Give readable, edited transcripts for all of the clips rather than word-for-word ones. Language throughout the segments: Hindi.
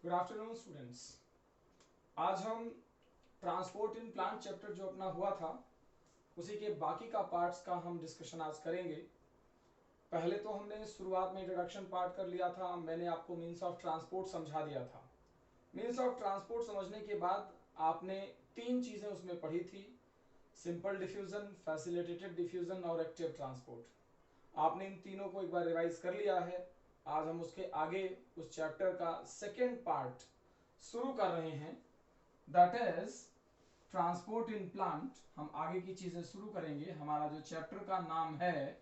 Good afternoon students. आज हम ट्रांसपोर्ट इन प्लांट चैप्टर जो अपना हुआ था उसी के बाकी का पार्ट्स का हम डिस्कशन आज करेंगे। पहले तो हमने शुरुआत में इंट्रोडक्शन पार्ट कर लिया था, मैंने आपको मीन्स ऑफ ट्रांसपोर्ट समझा दिया था। मीन्स ऑफ ट्रांसपोर्ट समझने के बाद आपने तीन चीजें उसमें पढ़ी थी, सिंपल डिफ्यूजन, फैसिलिटेटेड डिफ्यूजन और एक्टिव ट्रांसपोर्ट। आपने इन तीनों को एक बार रिवाइज कर लिया है। आज हम उसके आगे उस चैप्टर का सेकेंड पार्ट शुरू कर रहे हैं, that is transport in plant. हम आगे की चीजें शुरू करेंगे। हमारा जो चैप्टर का नाम है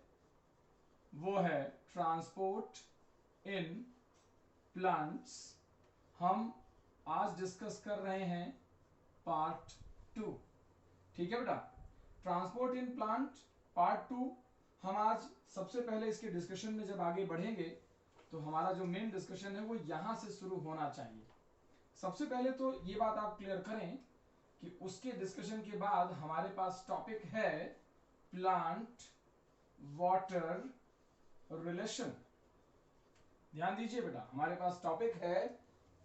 वो है ट्रांसपोर्ट इन प्लांट्स। हम आज डिस्कस कर रहे हैं पार्ट 2। ठीक है बेटा, ट्रांसपोर्ट इन प्लांट पार्ट 2। हम आज सबसे पहले इसके डिस्कशन में जब आगे बढ़ेंगे तो हमारा जो मेन डिस्कशन है वो यहां से शुरू होना चाहिए। सबसे पहले तो ये बात आप क्लियर करें कि उसके डिस्कशन के बाद हमारे पास टॉपिक है प्लांट वाटर रिलेशन। ध्यान दीजिए बेटा, हमारे पास टॉपिक है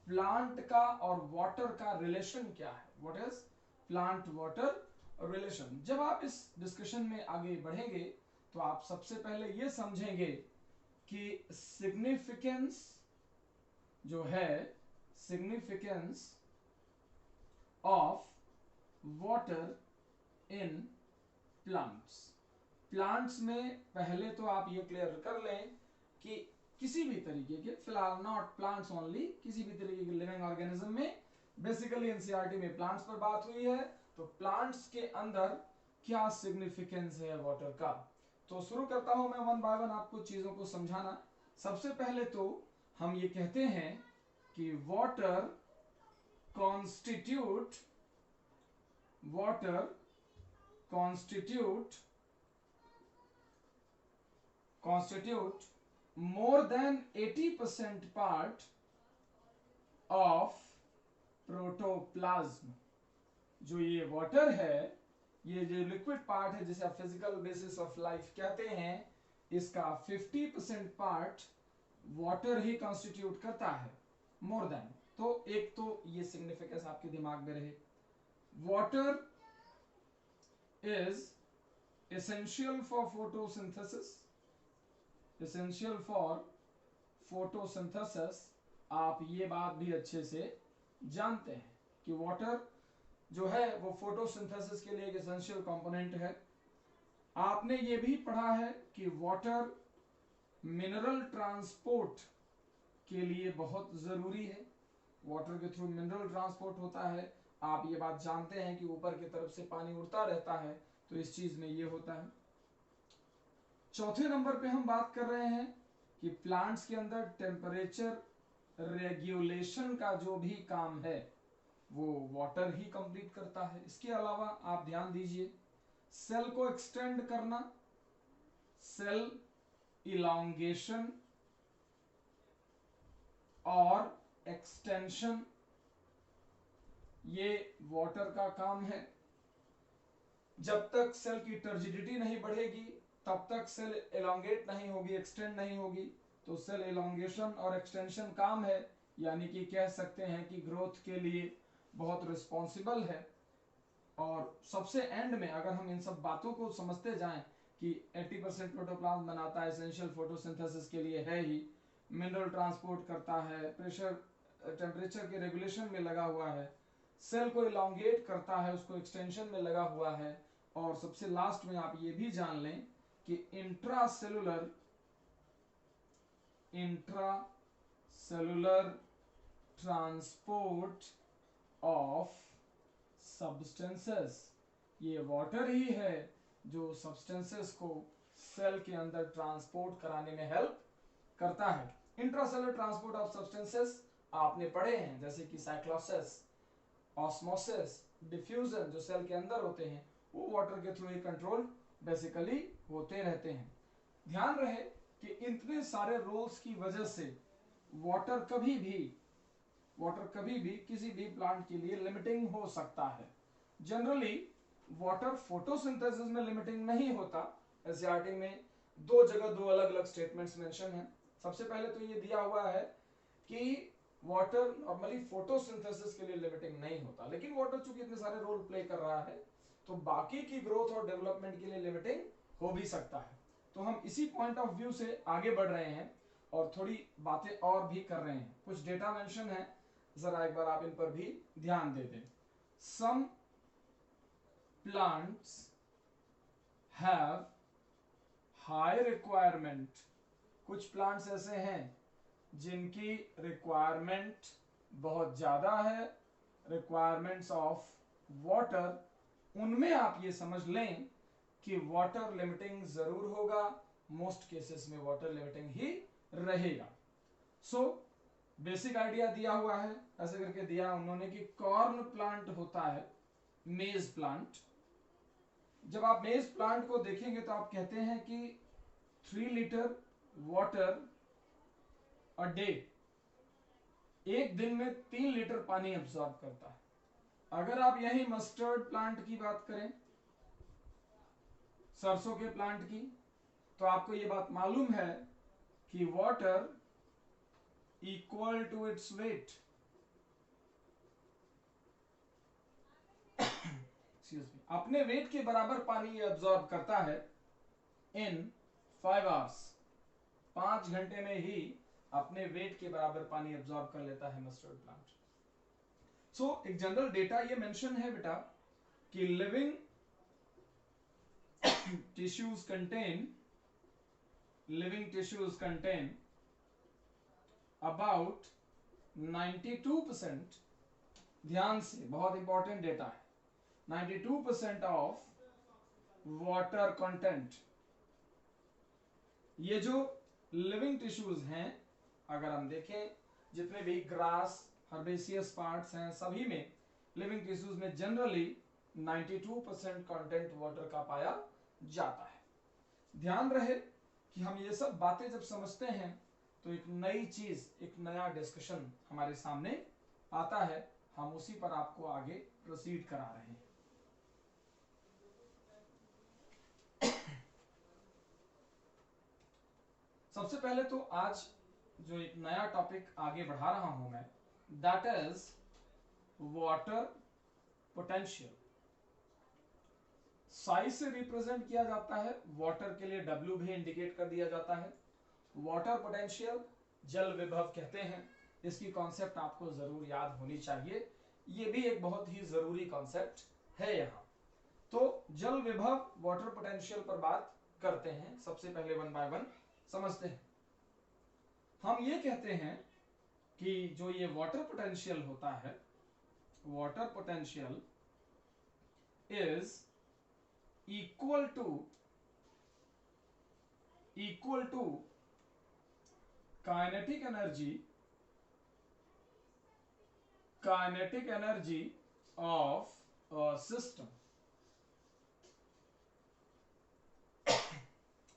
प्लांट का और वाटर का रिलेशन क्या है। What is plant water relation. जब आप इस डिस्कशन में आगे बढ़ेंगे तो आप सबसे पहले ये समझेंगे कि सिग्निफिकेंस जो है, significance of water in plants. Plants में पहले तो आप ये क्लियर कर लें कि किसी भी तरीके के, फिलहाल नॉट प्लांट्स ओनली, किसी भी तरीके के लिविंग ऑर्गेनिज्म में, बेसिकली एनसीईआरटी में प्लांट्स पर बात हुई है, तो प्लांट्स के अंदर क्या सिग्निफिकेंस है वाटर का। तो शुरू करता हूं मैं वन बाय वन आपको चीजों को समझाना। सबसे पहले तो हम ये कहते हैं कि water constitute more than 80% part of protoplasm. जो ये वाटर है, ये जो लिक्विड पार्ट है जिसे आप फिजिकल बेसिस ऑफ लाइफ कहते हैं, इसका 50% पार्ट वाटर ही कॉन्स्टिट्यूट करता है, मोर देन। तो एक तो ये सिग्निफिकेंस आपके दिमाग में रहे। Water is essential for photosynthesis, essential for photosynthesis. आप ये बात भी अच्छे से जानते हैं कि वाटर जो है वो फोटोसिंथेसिस के लिए एक एसेंशियल कंपोनेंट है। आपने ये भी पढ़ा है कि वाटर मिनरल ट्रांसपोर्ट के लिए बहुत जरूरी है। वाटर के थ्रू मिनरल ट्रांसपोर्ट होता है। आप ये बात जानते हैं कि ऊपर की तरफ से पानी उड़ता रहता है, तो इस चीज में ये होता है। चौथे नंबर पे हम बात कर रहे हैं कि प्लांट्स के अंदर टेम्परेचर रेगुलेशन का जो भी काम है वो वाटर ही कंप्लीट करता है। इसके अलावा आप ध्यान दीजिए, सेल को एक्सटेंड करना, सेल इलांगेशन और एक्सटेंशन, ये वाटर का काम है। जब तक सेल की टर्जिडिटी नहीं बढ़ेगी तब तक सेल एलोंगेट नहीं होगी, एक्सटेंड नहीं होगी। तो सेल एलोंगेशन और एक्सटेंशन काम है, यानी कि कह सकते हैं कि ग्रोथ के लिए बहुत रिस्पॉन्सिबल है। और सबसे एंड में अगर हम इन सब बातों को समझते जाएं कि 80% प्रोटोप्लाज्म बनाता है, एसेंशियल फोटोसिंथेसिस के लिए है ही, मिनरल ट्रांसपोर्ट करता है, प्रेशर टेम्परेचर के रेगुलेशन में लगा हुआ है, सेल को इलांगेट करता है, उसको एक्सटेंशन में लगा हुआ है, और सबसे लास्ट में आप ये भी जान लें कि इंट्रासेलुलर ट्रांसपोर्ट ऑफ सब्सटेंसेस, ये वाटर ही है जो सब्सटेंसेस को सेल के अंदर ट्रांसपोर्ट कराने में हेल्प करता है। इंट्रासेलुलर ट्रांसपोर्ट ऑफ सब्सटेंसेस आपने पढ़े हैं, जैसे कि साइक्लोसिस, ऑस्मोसिस, डिफ्यूजन, जो सेल के अंदर होते हैं वो वाटर के थ्रू ही कंट्रोल बेसिकली होते रहते हैं। ध्यान रहे कि इतने सारे रोल्स की वजह से वाटर कभी भी किसी भी प्लांट के लिए लिमिटिंग हो सकता है। जनरली वाटर फोटोसिंथेसिस में लिमिटिंग नहीं होता। एनसीईआरटी में दो जगह दो अलग अलग स्टेटमेंट्स मेंशन हैं। सबसे पहले तो ये दिया हुआ है कि वाटर नॉर्मली फोटोसिंथेसिस के लिए लिमिटिंग नहीं होता, लेकिन वाटर चूंकि इतने सारे रोल प्ले कर रहा है तो बाकी की ग्रोथ और डेवलपमेंट के लिए लिमिटिंग हो भी सकता है। तो हम इसी पॉइंट ऑफ व्यू से आगे बढ़ रहे हैं और थोड़ी बातें और भी कर रहे हैं। कुछ डेटा मेंशन है, जरा एक बार आप इन पर भी ध्यान दे दें। Some plants have high requirement, कुछ प्लांट्स ऐसे हैं जिनकी रिक्वायरमेंट बहुत ज्यादा है, रिक्वायरमेंट्स ऑफ वाटर, उनमें आप ये समझ लें कि वाटर लिमिटिंग जरूर होगा, मोस्ट केसेस में वाटर लिमिटिंग ही रहेगा। सो बेसिक आइडिया दिया हुआ है, ऐसे करके दिया उन्होंने कि कॉर्न प्लांट होता है मेज प्लांट। जब आप मेज प्लांट को देखेंगे तो आप कहते हैं कि 3 लीटर वाटर अ डे, एक दिन में 3 लीटर पानी एब्सॉर्ब करता है। अगर आप यही मस्टर्ड प्लांट की बात करें, सरसों के प्लांट की, तो आपको यह बात मालूम है कि water equal to its weight, अपने वेट के बराबर पानी एब्सॉर्ब करता है इन 5 आवर्स, 5 घंटे में ही अपने वेट के बराबर पानी एब्सॉर्ब कर लेता है मस्टर्ड प्लांट। सो एक जनरल डेटा ये मेंशन है बेटा कि लिविंग tissues contain about 92%, ध्यान से बहुत इंपॉर्टेंट डेटा है, 92% ऑफ वाटर कंटेंट। ये जो लिविंग टिश्यूज हैं, अगर हम देखें जितने भी ग्रास हर्बेसियस पार्ट्स हैं सभी में लिविंग टिश्यूज में जनरली 92% कंटेंट वाटर का पाया जाता है। ध्यान रहे कि हम ये सब बातें जब समझते हैं तो एक नई चीज, एक नया डिस्कशन हमारे सामने आता है, हम उसी पर आपको आगे प्रोसीड करा रहे हैं। सबसे पहले तो आज जो एक नया टॉपिक आगे बढ़ा रहा हूं मैं, that is water potential. Size से रिप्रेजेंट किया जाता है, वाटर के लिए W भी इंडिकेट कर दिया जाता है। वाटर पोटेंशियल जल विभव कहते हैं, इसकी कॉन्सेप्ट आपको जरूर याद होनी चाहिए, ये भी एक बहुत ही जरूरी कॉन्सेप्ट है यहाँ। तो जल विभव वाटर पोटेंशियल पर बात करते हैं। सबसे पहले 1 बाय 1 समझते हैं। हम ये कहते हैं कि जो ये वाटर पोटेंशियल होता है, water potential is equal to kinetic energy of a system।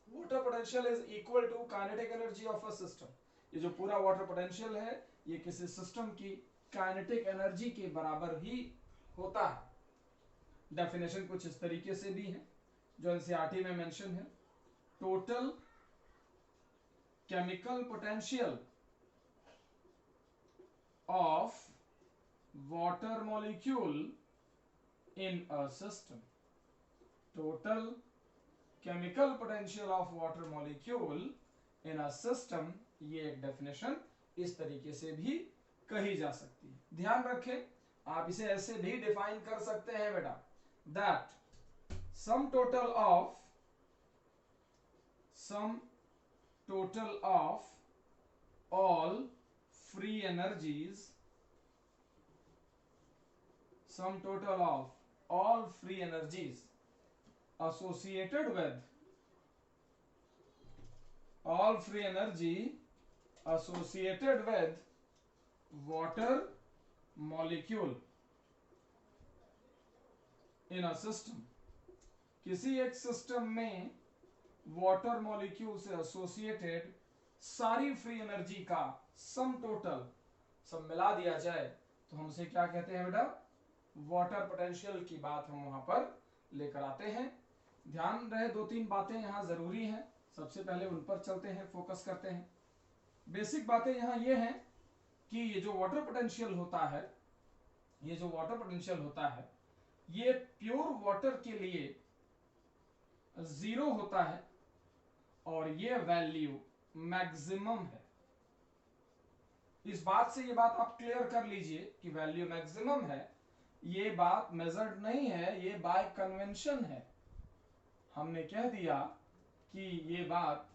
water potential is equal to kinetic energy of a system। ये जो पूरा वाटर पोटेंशियल है ये किसी सिस्टम की काइनेटिक एनर्जी के बराबर ही होता है। डेफिनेशन कुछ इस तरीके से भी है जो एनसीईआरटी में मेंशन है। Total chemical potential of water molecule in a system. Total chemical potential of water molecule in a system, ये एक डेफिनेशन इस तरीके से भी कही जा सकती है। ध्यान रखें, आप इसे ऐसे भी डिफाइन कर सकते हैं बेटा, that sum total of all free energies, sum total of all free energies associated with all free energy associated with water molecule in a system। किसी एक सिस्टम में वाटर मॉलिक्यूल से एसोसिएटेड सारी फ्री एनर्जी का सम टोटल सब मिला दिया जाए तो हम उसे क्या कहते हैं बेटा, वाटर पोटेंशियल की बात हम वहां पर लेकर आते हैं। ध्यान रहे 2-3 बातें यहां जरूरी हैं, सबसे पहले उन पर चलते हैं, फोकस करते हैं। बेसिक बातें यहां ये हैं कि ये जो वाटर पोटेंशियल होता है, ये जो वाटर पोटेंशियल होता है, ये प्योर वाटर के लिए 0 होता है और ये वैल्यू मैक्सिमम है। इस बात से ये बात आप क्लियर कर लीजिए कि वैल्यू मैक्सिमम है। ये बात मेजर्ड नहीं है, ये बाय कन्वेंशन है। हमने कह दिया कि ये बात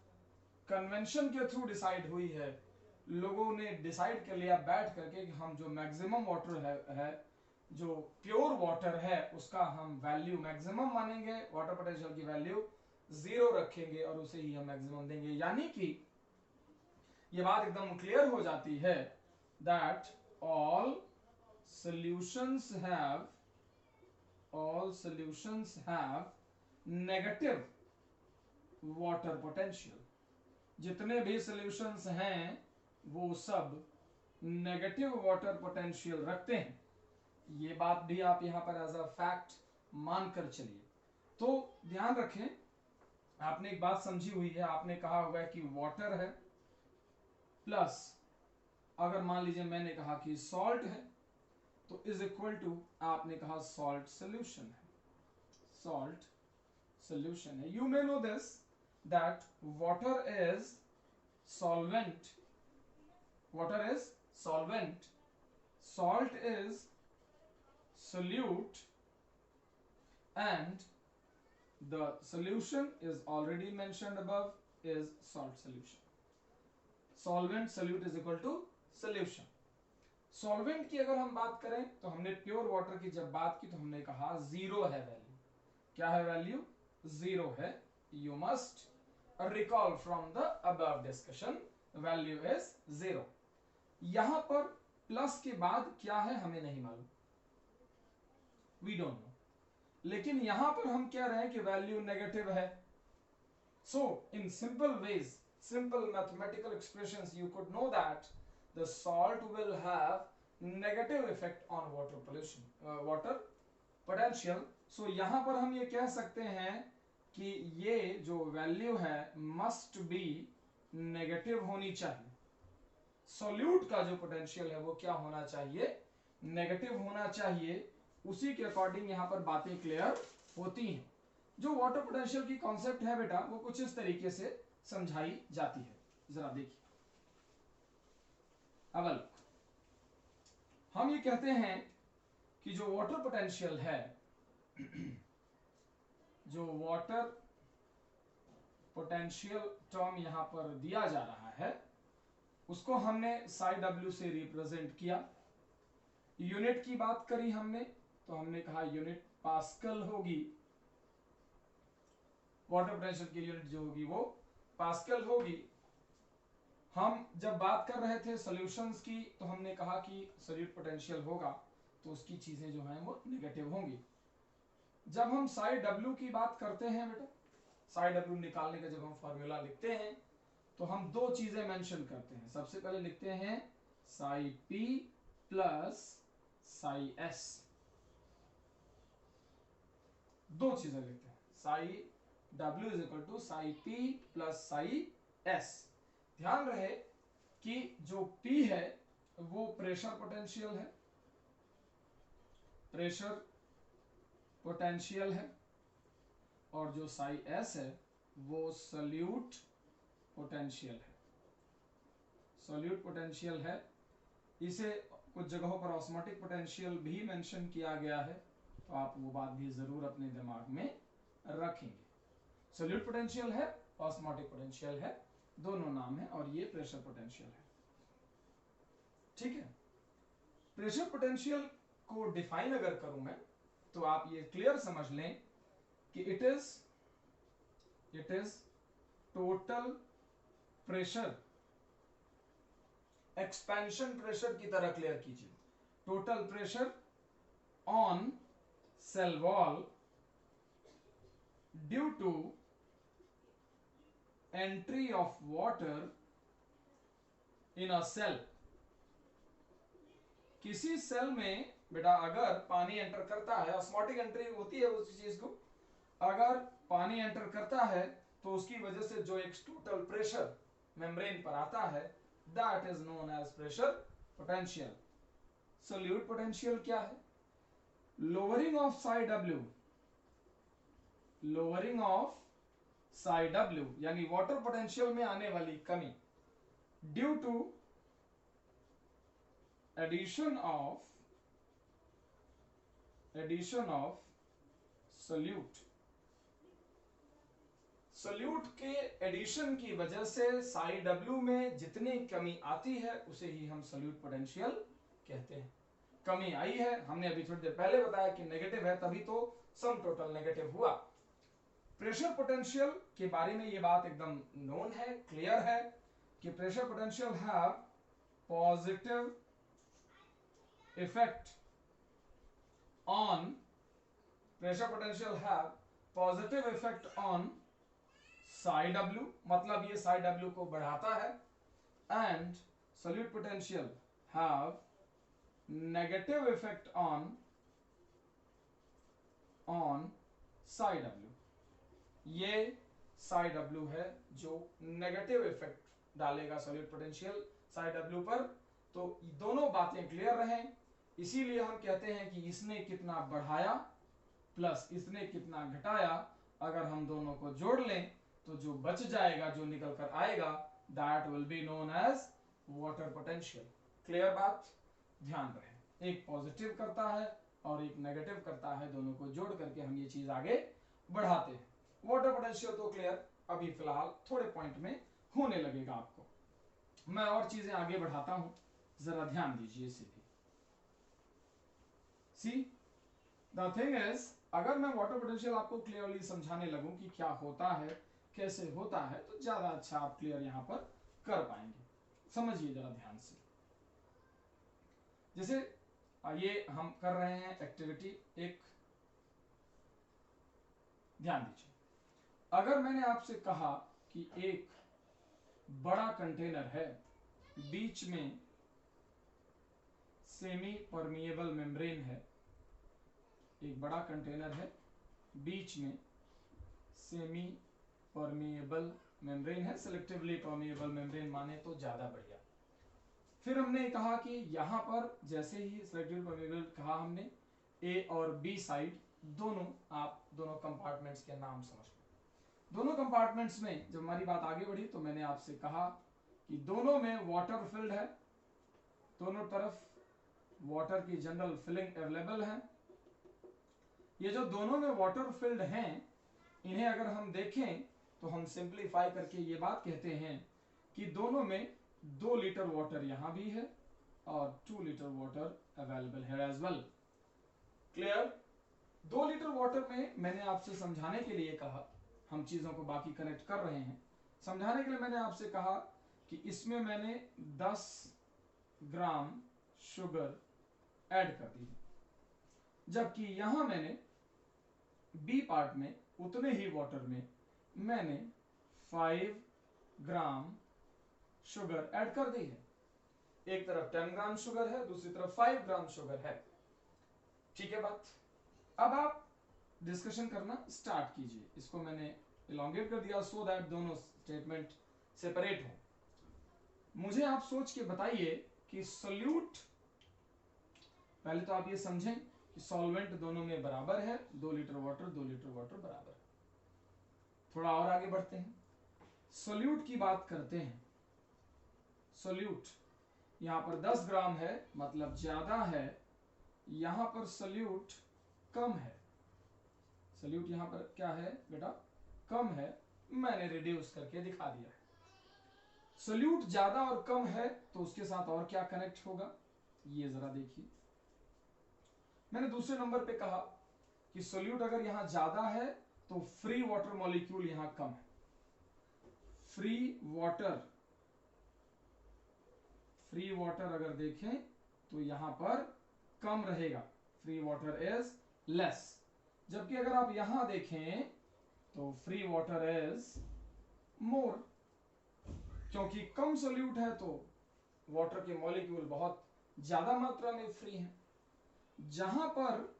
कन्वेंशन के थ्रू डिसाइड हुई है। लोगों ने डिसाइड कर लिया बैठ करके कि हम जो मैक्सिमम वाटर है जो प्योर वाटर है उसका हम वैल्यू मैक्सिमम मानेंगे, वाटर पोटेंशियल की वैल्यू 0 रखेंगे और उसे ही हम मैक्सिमम देंगे। यानी कि ये बात एकदम क्लियर हो जाती है that all solutions have negative water potential। जितने भी सॉल्यूशंस हैं वो सब नेगेटिव वाटर पोटेंशियल रखते हैं। ये बात भी आप यहां पर एज अ फैक्ट मानकर चलिए। तो ध्यान रखें, आपने एक बात समझी हुई है, आपने कहा होगा कि वाटर है प्लस अगर मान लीजिए मैंने कहा कि सॉल्ट है तो इज इक्वल टू आपने कहा सॉल्ट सोल्यूशन है, सॉल्ट सोल्यूशन है। You may know this that water is solvent, water is solvent, salt is solute, and the solution is already mentioned above is salt solution। solvent solute is equal to solution। solvent की अगर हम बात करें तो हमने प्योर वाटर की जब बात की तो हमने कहा 0 है वैल्यू। क्या है वैल्यू? 0 है। You must recall from the above discussion, value is 0। यहां पर प्लस के बाद क्या है हमें नहीं मालूम, we don't know, लेकिन यहां पर हम कह रहे हैं कि वैल्यू नेगेटिव है। so in simple ways, simple mathematical expressions, you could know that the salt will have negative effect on water pollution, water potential। so यहां पर हम ये कह सकते हैं कि ये जो वैल्यू है मस्ट बी नेगेटिव होनी चाहिए। सॉल्यूट का जो पोटेंशियल है वो क्या होना चाहिए? नेगेटिव होना चाहिए। उसी के अकॉर्डिंग यहां पर बातें क्लियर होती हैं। जो वाटर पोटेंशियल की कॉन्सेप्ट है बेटा वो कुछ इस तरीके से समझाई जाती है, जरा देखिए। अब हम ये कहते हैं कि जो वाटर पोटेंशियल है, जो वाटर पोटेंशियल टर्म यहां पर दिया जा रहा है उसको हमने साई डब्ल्यू से रिप्रेजेंट किया। यूनिट की बात करी हमने तो हमने कहा यूनिट पास्कल होगी, वाटर पोटेंशियल की यूनिट जो होगी वो पास्कल होगी। हम जब बात कर रहे थे सॉल्यूशंस की तो हमने कहा कि सॉल्यूट पोटेंशियल होगा तो उसकी चीजें जो हैं वो नेगेटिव होंगी। जब हम साई डब्ल्यू की बात करते हैं बेटा, साई डब्ल्यू निकालने का जब हम फॉर्मूला लिखते हैं तो हम दो चीजें मेंशन करते हैं। सबसे पहले लिखते हैं psi P plus psi S, दो चीजें लिखते हैं। Psi W is equal to psi P plus psi S. ध्यान रहे कि जो पी है वो प्रेशर पोटेंशियल है, प्रेशर पोटेंशियल है, और जो साई एस है वो सॉल्यूट पोटेंशियल है, सॉल्यूट पोटेंशियल है। इसे कुछ जगहों पर ऑस्मोटिक पोटेंशियल भी मेंशन किया गया है तो आप वो बात भी जरूर अपने दिमाग में रखेंगे। सॉल्यूट पोटेंशियल है, ऑस्मोटिक पोटेंशियल है, दोनों नाम है, और ये प्रेशर पोटेंशियल है। ठीक है, प्रेशर पोटेंशियल को डिफाइन अगर करूं मैं तो आप ये क्लियर समझ लें कि it is total pressure, expansion pressure की तरह क्लियर कीजिए। Total pressure on cell wall due to entry of water in a cell. किसी सेल में बेटा अगर पानी एंटर करता है, ऑस्मोटिक एंट्री होती है उस चीज को, अगर पानी एंटर करता है तो उसकी वजह से जो एक टोटल प्रेशर मेम्ब्रेन पर आता है that is known as pressure potential. Solute potential क्या है? Lowering of psi W, lowering of psi W यानी वाटर पोटेंशियल में आने वाली कमी due to addition of solute. Solute के एडिशन की वजह से साई डब्ल्यू में जितनी कमी आती है उसे ही हम सोल्यूट पोटेंशियल कहते हैं। कमी आई है, हमने अभी थोड़ी देर पहले बताया कि नेगेटिव है, तभी तो सम टोटल नेगेटिव हुआ। प्रेशर पोटेंशियल के बारे में ये बात एकदम नोन है, क्लियर है कि pressure potential have positive effect on, pressure potential have positive effect on Sai W, मतलब ये साई डब्ल्यू को बढ़ाता है, and solute potential have negative effect on Sai W. ये साई डब्ल्यू है जो नेगेटिव इफेक्ट डालेगा सोल्यूट पोटेंशियल साई डब्ल्यू पर। तो दोनों बातें क्लियर रहें, इसीलिए हम कहते हैं कि इसने कितना बढ़ाया प्लस इसने कितना घटाया, अगर हम दोनों को जोड़ लें तो जो बच जाएगा, जो निकल कर आएगा, that will be known as water potential. Clear बात? ध्यान रहे, एक पॉजिटिव करता है और एक नेगेटिव करता है, दोनों को जोड़ करके हम ये चीज आगे बढ़ाते हैं। वाटर पोटेंशियल तो क्लियर, अभी फिलहाल थोड़े पॉइंट में होने लगेगा आपको। मैं और चीजें आगे बढ़ाता हूं, जरा ध्यान दीजिए इसे भी। सी द थिंग इज, अगर मैं वाटर पोटेंशियल आपको क्लियरली समझाने लगूं कि क्या होता है, कैसे होता है, तो ज्यादा अच्छा आप क्लियर यहां पर कर पाएंगे। समझिए जरा ध्यान से। जैसे ये हम कर रहे हैं एक्टिविटी एक, ध्यान दीजिए। अगर मैंने आपसे कहा कि एक बड़ा कंटेनर है, बीच में सेमी परमिएबल मेम्ब्रेन है, एक बड़ा कंटेनर है, बीच में सेमी परमिएबल मेम्ब्रेन है, सिलेक्टिवली परमिएबल मेम्ब्रेन माने तो ज्यादा बढ़िया। फिर हमने कहा कि यहां पर जैसे ही सिलेक्टिवली परमिएबल कहा हमने, ए और बी साइड दोनों, आप दोनों कंपार्टमेंट्स के नाम समझ लो। दोनों कंपार्टमेंट्स में जब हमारी बात आगे बढ़ी तो मैंने आपसे कहा कि दोनों में वाटर फिल्ड है, दोनों तरफ वाटर की जनरल फिलिंग अवेलेबल है। ये जो दोनों में वाटर फिल्ड हैं, इन्हें अगर हम देखें तो हम सिंप्लीफाई करके ये बात कहते हैं कि दोनों में 2 लीटर वाटर यहां भी है और 2 लीटर वाटर अवेलेबल है as well. Clear? 2 litre water में मैंने आपसे समझाने के लिए कहा, हम चीजों को बाकी कनेक्ट कर रहे हैं, समझाने के लिए मैंने आपसे कहा कि इसमें मैंने 10 ग्राम शुगर ऐड कर दी, जबकि यहां मैंने बी पार्ट में उतने ही वाटर में मैंने 5 ग्राम शुगर ऐड कर दी है। एक तरफ 10 ग्राम शुगर है, दूसरी तरफ 5 ग्राम शुगर है। ठीक है बात? अब आप डिस्कशन करना स्टार्ट कीजिए। इसको मैंने इलोंगेट कर दिया सो दैट दोनों स्टेटमेंट सेपरेट हो। मुझे आप सोच के बताइए कि सोल्यूट, पहले तो आप ये समझें कि सॉल्वेंट दोनों में बराबर है, 2 लीटर वाटर 2 लीटर वाटर बराबर है। थोड़ा और आगे बढ़ते हैं, सोल्यूट की बात करते हैं। सोल्यूट यहां पर 10 ग्राम है, मतलब ज्यादा है, यहां पर सोल्यूट कम है। सोल्यूट यहां पर क्या है बेटा? कम है, मैंने रिड्यूस करके दिखा दिया है। सोल्यूट ज्यादा और कम है तो उसके साथ और क्या कनेक्ट होगा, ये जरा देखिए। मैंने दूसरे नंबर पे कहा कि सोल्यूट अगर यहां ज्यादा है तो फ्री वाटर मॉलिक्यूल यहां कम है। फ्री वाटर अगर देखें तो यहां पर कम रहेगा, फ्री वाटर इज लेस। जबकि अगर आप यहां देखें तो फ्री वाटर इज मोर, क्योंकि कम सोल्यूट है तो वाटर के मॉलिक्यूल बहुत ज्यादा मात्रा में फ्री हैं। जहां पर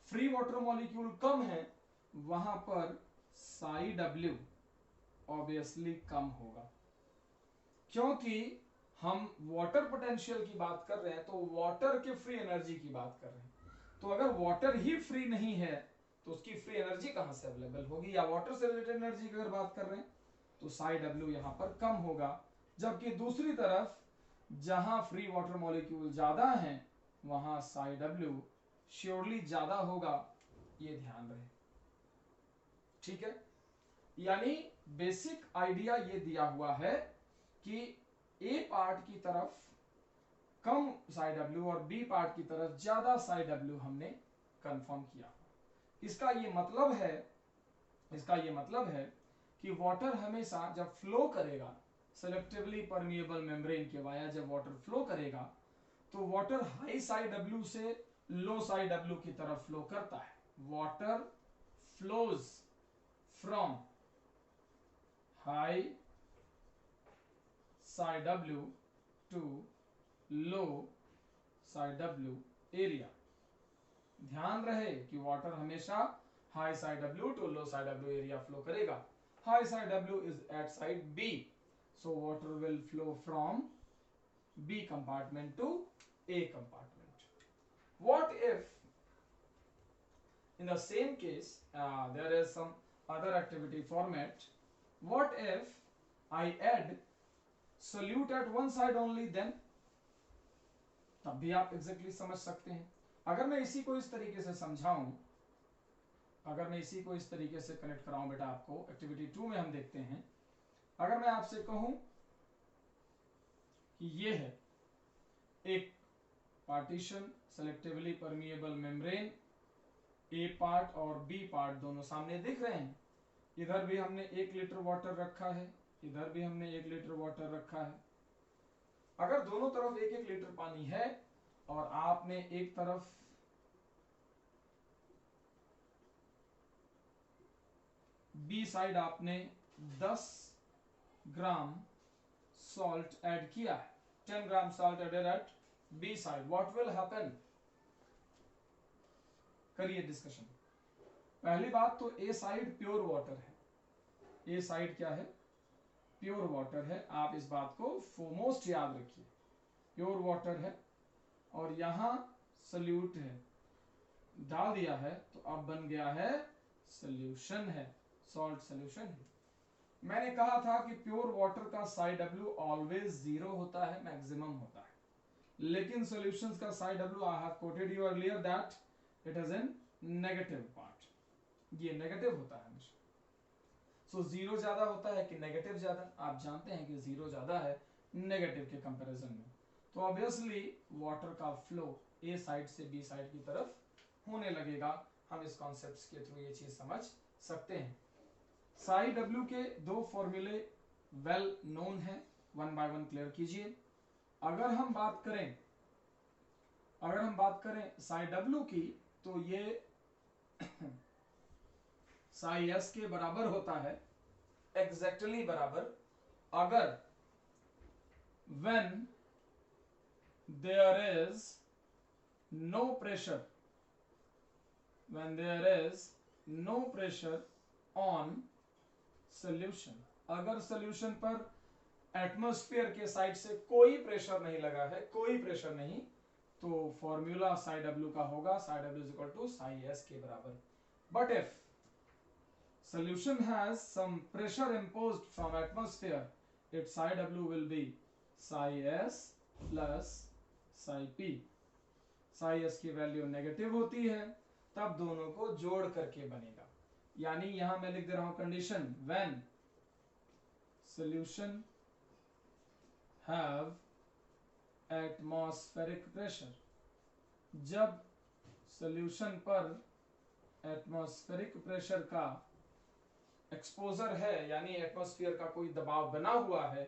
फ्री वाटर मॉलिक्यूल कम है वहां पर साई डब्ल्यू ऑब्वियसली कम होगा, क्योंकि हम वाटर पोटेंशियल की बात कर रहे हैं तो वाटर के फ्री एनर्जी की बात कर रहे हैं। तो अगर वाटर ही फ्री नहीं है तो उसकी फ्री एनर्जी कहां से अवेलेबल होगी, या वाटर से रिलेटेड एनर्जी की अगर बात कर रहे हैं तो साई डब्ल्यू यहां पर कम होगा। जबकि दूसरी तरफ जहां फ्री वाटर मॉलिक्यूल ज्यादा हैं वहां साई डब्ल्यू श्योरली ज्यादा होगा, ये ध्यान रहे। ठीक है, यानी बेसिक आइडिया ये दिया हुआ है कि ए पार्ट की तरफ कम साई डब्ल्यू और बी पार्ट की तरफ ज्यादा साई डब्ल्यू हमने कंफर्म किया। इसका ये मतलब है कि वाटर हमेशा जब फ्लो करेगा सेलेक्टिवली परमिएबल मेम्ब्रेन के वाया, जब वाटर फ्लो करेगा तो वाटर हाई साई डब्ल्यू से लो साई डब्ल्यू की तरफ फ्लो करता है। Water flows from high psi W to low psi W area. ध्यान रहे कि वाटर हमेशा high psi W to low psi W area flow करेगा। High psi W is at side B, so water will flow from B compartment to A compartment. What if in the same case there is some other activity format? What if I add solute at one side only, then तब भी आप एग्जैक्टली समझ सकते हैं। अगर मैं इसी को इस तरीके से समझाऊं, अगर मैं इसी को इस तरीके से कनेक्ट कराऊं बेटा आपको, एक्टिविटी 2 में हम देखते हैं। अगर मैं आपसे कहूं कि ये है एक पार्टीशन सेलेक्टिवली परमिएबल मेम्ब्रेन, ए पार्ट और बी पार्ट दोनों सामने दिख रहे हैं। इधर भी हमने 1 लीटर वाटर रखा है, इधर भी हमने 1 लीटर वाटर रखा है। अगर दोनों तरफ 1-1 लीटर पानी है और आपने एक तरफ बी साइड आपने 10 ग्राम सॉल्ट ऐड किया है, 10 gram salt added at B side, what will happen? करिए डिस्कशन। पहली बात तो ए साइड प्योर वाटर है, ए साइड क्या है? प्योर वाटर है। आप इस बात को फोरमोस्ट याद रखिए, प्योर वाटर है और यहां सल्यूट है, डाल दिया है तो अब बन गया है सॉल्यूशन है, सॉल्ट सॉल्यूशन है। मैंने कहा था कि प्योर वाटर का साई डब्ल्यू ऑलवेज 0 होता है, मैक्सिमम होता है, लेकिन सॉल्यूशंस का Sai W I have coated you earlier that it is in negative part, ये नेगेटिव होता है हमेशा। सो 0 ज्यादा होता है कि नेगेटिव ज्यादा? आप जानते हैं कि 0 ज्यादा है नेगेटिव के कंपैरिजन में, तो ऑब्वियसली वाटर का फ्लो ए साइड से बी साइड की तरफ होने लगेगा। हम इस कॉन्सेप्ट के थ्रू ये चीज समझ सकते हैं। साई डब्ल्यू के 2 फॉर्मूले वेल नोन है, 1 बाय 1 क्लियर कीजिए। अगर हम बात करें साई डब्ल्यू की, तो ये साई एस के बराबर होता है, एग्जैक्टली बराबर, अगर when there is no pressure, when there is no pressure on solution, अगर सॉल्यूशन पर एटमॉस्फेयर के साइड से कोई प्रेशर नहीं लगा है, कोई प्रेशर नहीं, तो फॉर्मूला साई डब्ल्यू का होगा psi W is equal to psi S के बराबर। But if solution has some pressure imposed from atmosphere, its psi w will be psi s plus psi p। psi s की वैल्यू नेगेटिव होती है, तब दोनों को जोड़ करके बनेगा। यानी यहां मैं लिख दे रहा हूं condition, when solution have atmospheric pressure, जब सॉल्यूशन पर एटमॉस्फेरिक प्रेशर का एक्सपोजर है, यानी एटमॉस्फेयर का कोई दबाव बना हुआ है,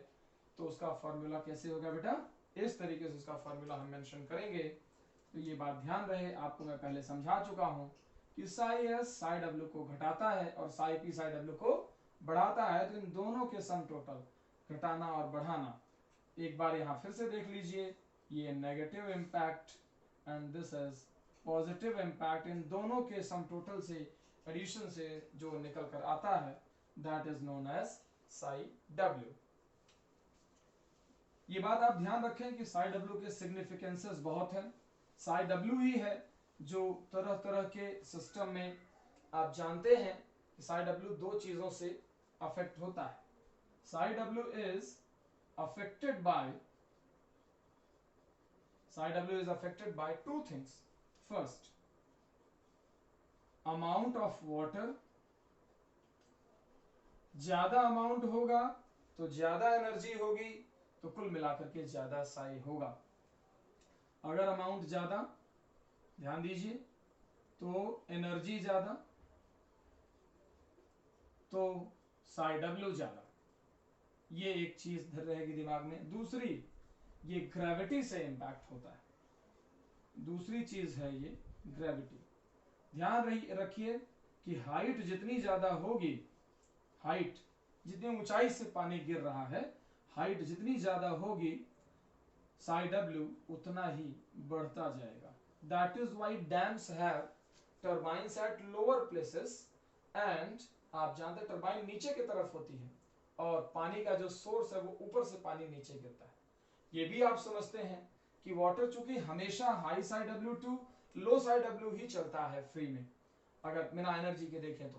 तो उसका फॉर्मूला कैसे होगा बेटा? इस तरीके से उसका फॉर्मूला हम मेंशन करेंगे। तो ये बात ध्यान रहे, आपको मैं पहले समझा चुका हूं कि साई एस साई डब्ल्यू को घटाता है और साई पी साई डब्ल्यू को बढ़ाता है, तो इन दोनों के सम टोटल घटाना और बढ़ाना। एक बार यहां फिर से देख लीजिए, ये negative impact and this is positive impact, इन दोनों के सम टोटल से एडिशन से जो निकल कर आता है that is known as psi W. ये बात आप ध्यान रखें कि साई डब्ल्यू के सिग्निफिकेंसेस बहुत हैं। साई डब्ल्यू ही है जो तरह तरह के सिस्टम में आप जानते हैं कि साई डब्ल्यू दो चीजों से अफेक्ट होता है। Sai W is affected by psi w is affected by two things. First, amount of water, ज्यादा अमाउंट होगा तो ज्यादा एनर्जी होगी, तो कुल मिलाकर के ज्यादा साई होगा। अगर अमाउंट ज्यादा, ध्यान दीजिए, तो एनर्जी ज्यादा, तो साई डब्ल्यू ज्यादा। ये एक चीज रहेगी दिमाग में। दूसरी, ये ग्रेविटी से इंपैक्ट होता है। दूसरी चीज है ये ग्रेविटी। ध्यान रखिए कि हाइट जितनी ज्यादा होगी, हाइट जितनी ऊंचाई से पानी गिर रहा है, हाइट जितनी ज्यादा होगी, साई डब्ल्यू उतना ही बढ़ता जाएगा। That is why dams have turbines at lower places and आप जानते हैं टर्बाइन नीचे की तरफ होती है और पानी का जो सोर्स है वो ऊपर से पानी नीचे गिरता है। ये भी आप समझते हैं कि वाटर चूंकि हमेशा high psi W to low psi W ही चलता है फ्री में, अगर बिना एनर्जी के देखें तो,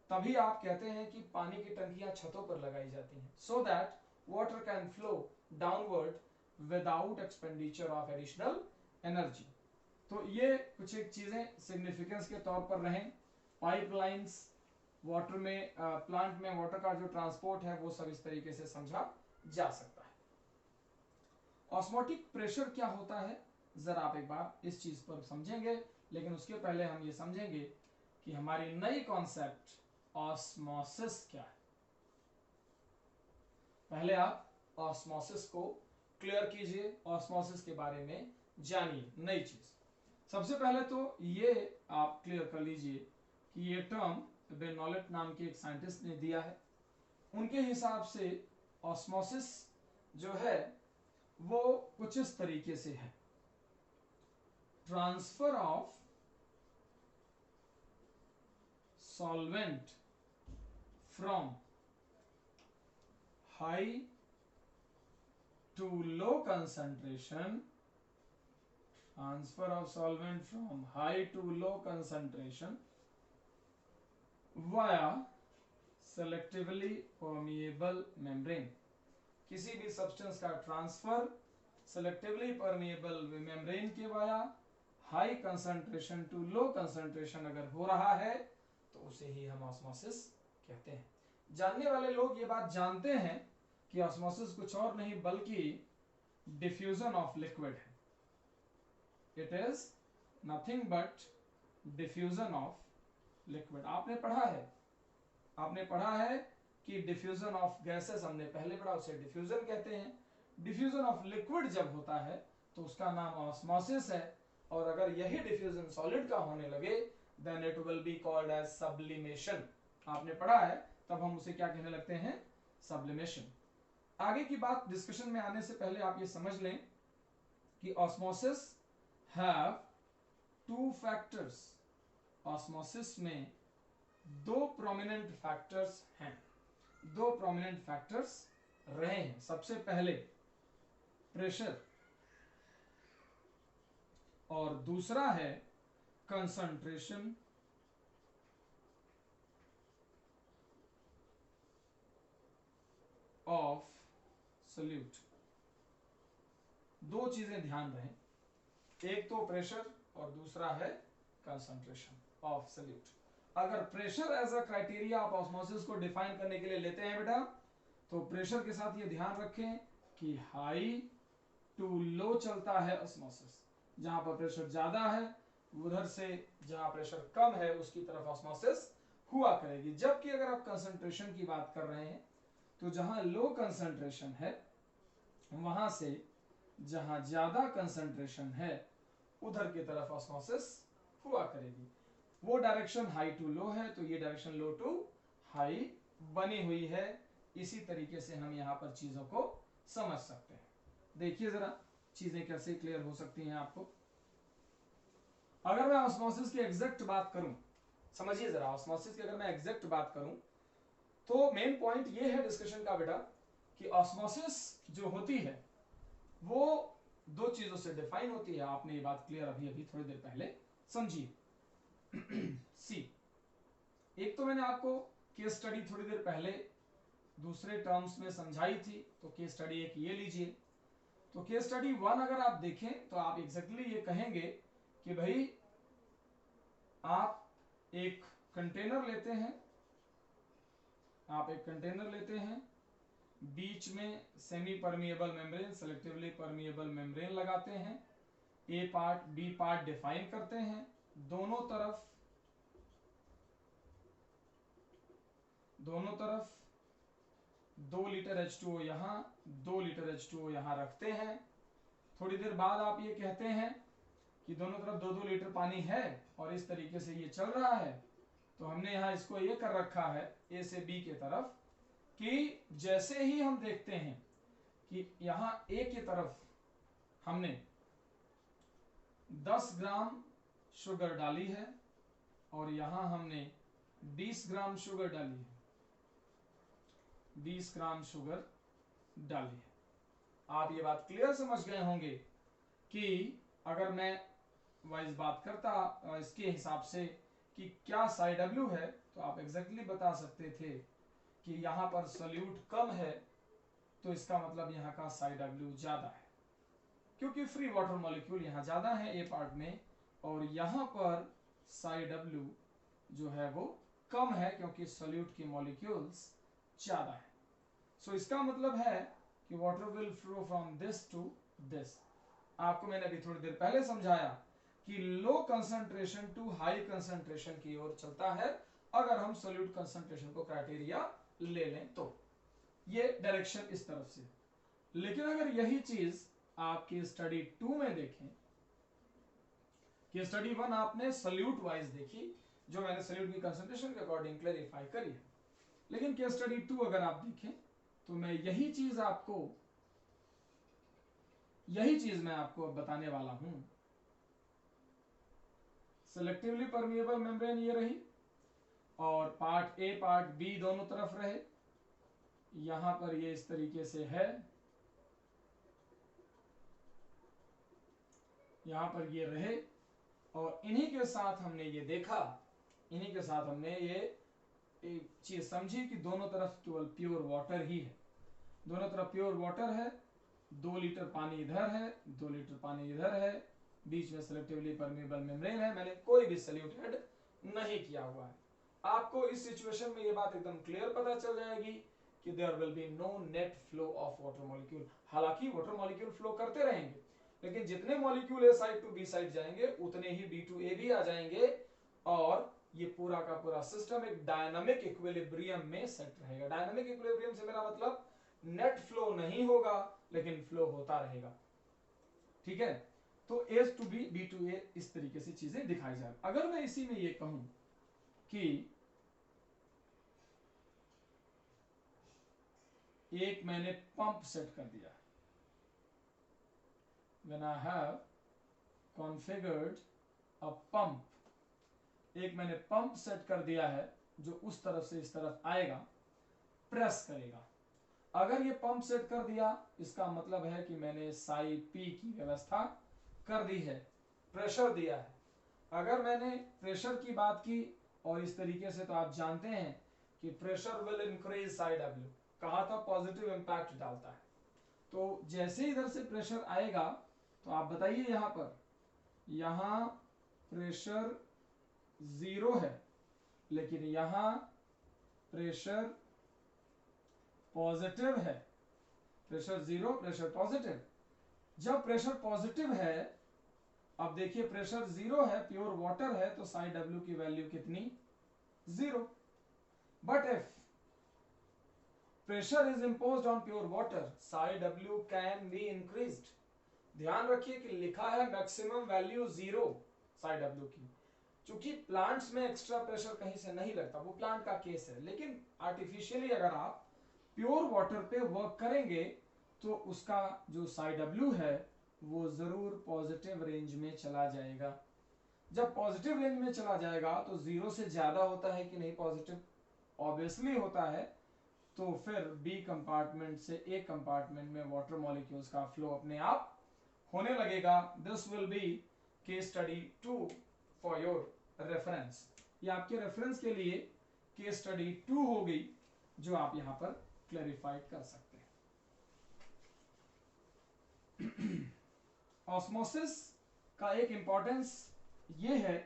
तभी आप कहते हैं कि पानी की टंकियां छतों पर लगाई जाती हैं, so that water can flow downward without expenditure of additional energy. तो ये कुछ एक चीजें सिग्निफिकेंस के तौर पर रहें। पाइपलाइंस, वाटर में प्लांट में वाटर का जो ट्रांसपोर्ट है वो सब इस तरीके से समझा जा सकता है। ऑस्मोटिक प्रेशर क्या होता है, जरा आप एक बार इस चीज पर समझेंगे, लेकिन उसके पहले हम ये समझेंगे कि हमारी नई कॉन्सेप्ट ऑस्मोसिस क्या है। पहले आप ऑस्मोसिस को क्लियर कीजिए, ऑस्मोसिस के बारे में जानिए नई चीज। सबसे पहले तो ये आप क्लियर कर लीजिए कि ये टर्म बेर्नौलिट नाम के एक साइंटिस्ट ने दिया है। उनके हिसाब से ऑस्मोसिस जो है वो कुछ इस तरीके से है, transfer of solvent from high to low concentration, transfer of solvent from high to low concentration via selectively permeable membrane. किसी भी सब्सटेंस का ट्रांसफर सेलेक्टिवली परमिएबल मेम्ब्रेन के via high concentration to low concentration अगर हो रहा है तो उसे ही हम ऑस्मोसिस कहते हैं। जानने वाले लोग ये बात जानते हैं कि ऑस्मोसिस कुछ और नहीं बल्कि डिफ्यूजन ऑफ लिक्विड है। It is nothing but diffusion of liquid. आपने पढ़ा है कि डिफ्यूजन ऑफ गैसेस हमने पहले पढ़ा, उसे डिफ्यूजन कहते हैं। डिफ्यूजन ऑफ लिक्विड जब होता है तो उसका नाम ऑस्मोसिस है, और अगर यही डिफ्यूजन सॉलिड का होने लगे then it will be called as sublimation. आपने पढ़ा है, तब हम उसे क्या कहने लगते हैं, सब्लिमेशन। आगे की बात डिस्कशन में आने से पहले आप ये समझ लें कि osmosis have two factors. Osmosis में दो प्रोमिनेंट फैक्टर्स हैं, दो प्रोमिनेंट फैक्टर्स रहे हैं। सबसे पहले प्रेशर और दूसरा है कंसंट्रेशन ऑफ सॉल्यूट। दो चीजें ध्यान रहे, एक तो प्रेशर और दूसरा है कंसंट्रेशन ऑफ सॉल्यूट। अगर प्रेशर एज अ क्राइटेरिया आप ऑस्मोसिस को डिफाइन करने के लिए लेते हैं बेटा, तो प्रेशर के साथ ये ध्यान रखें कि हाई टू लो चलता है ऑस्मोसिस। जहां पर प्रेशर ज्यादा है उधर से जहां प्रेशर कम है उसकी तरफ ऑस्मोसिस हुआ करेगी। जबकि अगर आप कंसंट्रेशन की बात कर रहे हैं तो जहां लो कंसंट्रेशन है वहां से जहां ज्यादा कंसंट्रेशन है उधर की तरफ ऑस्मोसिस हुआ करेगी। वो डायरेक्शन हाई टू लो है तो ये डायरेक्शन लो टू हाई बनी हुई है। इसी तरीके से हम यहां पर चीजों को समझ सकते हैं। देखिए जरा चीजें कैसे क्लियर हो सकती हैं आपको। अगर मैं ऑस्मोसिस की एग्जैक्ट बात करूं, समझिए जरा, ऑस्मोसिस की अगर मैं एग्जैक्ट बात करूं तो मेन पॉइंट ये है डिस्कशन का बेटा कि ऑस्मोसिस जो होती है वो दो चीजों से डिफाइन होती है। आपने ये बात क्लियर अभी अभी थोड़ी देर पहले समझिए। सी, एक तो मैंने आपको केस स्टडी थोड़ी देर पहले दूसरे टर्म्स में समझाई थी, तो केस स्टडी एक ये लीजिए। तो केस स्टडी 1 अगर आप देखें तो आप एग्जैक्टली ये कहेंगे कि भाई आप एक कंटेनर लेते हैं, बीच में semi permeable membrane, selectively permeable membrane लगाते हैं, ए पार्ट बी पार्ट डिफाइन करते हैं, दोनों तरफ 2 लीटर H2O यहां, 2 लीटर H2O यहां रखते हैं। थोड़ी देर बाद आप ये कहते हैं कि दोनों तरफ 2-2 लीटर पानी है और इस तरीके से ये चल रहा है। तो हमने यहां इसको ये कर रखा है ए से बी के तरफ कि जैसे ही हम देखते हैं कि यहां ए की तरफ हमने 10 ग्राम शुगर डाली है और यहां हमने 20 ग्राम शुगर डाली है, 20 ग्राम शुगर डाली है। आप ये बात क्लियर समझ गए होंगे कि अगर मैं वाइज बात करता इसके हिसाब से कि क्या साई डब्ल्यू है, तो आप एग्जैक्टली बता सकते थे कि यहां पर सोल्यूट कम है, तो इसका मतलब यहां का साई डब्ल्यू ज्यादा है, क्योंकि फ्री वाटर मॉलिक्यूल यहां ज्यादा है ए पार्ट में, और यहां पर साई डब्ल्यू जो है वो कम है क्योंकि सोल्यूट की मॉलिक्यूल्स ज्यादा है। सो इसका मतलब है कि water will flow from this to this. आपको मैंने अभी थोड़ी देर पहले समझाया कि low concentration to high concentration की ओर चलता है अगर हम सोल्यूट कंसंट्रेशन को क्राइटेरिया ले लें तो। ये डायरेक्शन इस तरफ से। लेकिन अगर यही चीज आपकी स्टडी 2 में देखें, कि स्टडी 1 आपने सोल्यूट वाइज देखी, जो मैंने सोल्यूट की कंसंट्रेशन के अकॉर्डिंग क्लैरिफाई करी है, लेकिन केस स्टडी 2 अगर आप देखें तो मैं यही चीज मैं आपको अब बताने वाला हूं। सेलेक्टिवली परमिएबल मेम्ब्रेन ये रही और पार्ट ए पार्ट बी दोनों तरफ रहे, यहां पर ये इस तरीके से है, यहां पर ये रहे, और इन्हीं के साथ हमने ये देखा, इन्हीं के साथ हमने ये चीज समझी कि दोनों तरफ केवल प्योर वाटर ही है, दोनों तरफ प्योर वाटर है, 2 लीटर पानी इधर है, 2 लीटर पानी इधर है, बीच में सेलेक्टिवली परमिएबल मेम्ब्रेन है, मैंने कोई भी सोल्यूट ऐड नहीं किया हुआ है। आपको इस सिचुएशन में ये बात एकदम क्लियर पता चल जाएगी कि there will be no net flow of water molecule. हालांकि वाटर मॉलिक्यूल फ्लो करते रहेंगे, लेकिन जितने molecule A side to B side जाएंगे उतने ही बी टू ए भी आ जाएंगे, और ये पूरा का पूरा सिस्टम एक डायनामिक इक्विलिब्रियम में सेट रहेगा। डायनामिक इक्विलिब्रियम से मेरा मतलब नेट फ्लो नहीं होगा, लेकिन फ्लो होता रहेगा। ठीक है, तो ए टू बी, बी टू ए, इस तरीके से चीजें दिखाई जाए। अगर मैं इसी में ये कहूं कि एक मैंने पंप सेट कर दिया, when I have configured a pump, एक मैंने पंप सेट कर दिया है जो उस तरफ से इस तरफ आएगा, प्रेस करेगा। अगर ये पंप सेट कर दिया, इसका मतलब है कि मैंने साई पी की व्यवस्था कर दी है, प्रेशर दिया है। अगर मैंने प्रेशर की बात की और इस तरीके से, तो आप जानते हैं कि pressure will increase Sai W, कहा था पॉजिटिव इंपैक्ट डालता है। तो जैसे इधर से प्रेशर आएगा, तो आप बताइए यहां पर, यहां प्रेशर 0 है, लेकिन यहां प्रेशर पॉजिटिव है, प्रेशर 0 प्रेशर पॉजिटिव। जब प्रेशर पॉजिटिव है, अब देखिए प्रेशर 0 है, प्योर वाटर है, तो साई डब्ल्यू की वैल्यू कितनी, 0। But if pressure is imposed on pure water, psi w can be increased। ध्यान रखिए कि लिखा है मैक्सिमम वैल्यू 0 psi w की, चूंकि प्लांट्स में एक्स्ट्रा प्रेशर कहीं से नहीं लगता, वो प्लांट का केस है। लेकिन आर्टिफिशियली अगर आप प्योर वाटर पे वर्क करेंगे तो उसका जो psi w है वो जरूर पॉजिटिव रेंज में चला जाएगा। जब पॉजिटिव रेंज में चला जाएगा तो 0 से ज्यादा होता है कि नहीं पॉजिटिव, ऑब्वियसली होता है। तो फिर बी कंपार्टमेंट से ए कंपार्टमेंट में वाटर मॉलिक्यूल्स का फ्लो अपने आप होने लगेगा। This will be case study 2 for your reference. ये आपके रेफरेंस के लिए केस स्टडी 2 हो गई जो आप यहां पर क्लैरिफाइड कर सकते हैं। ऑस्मोसिस का एक इंपॉर्टेंस ये है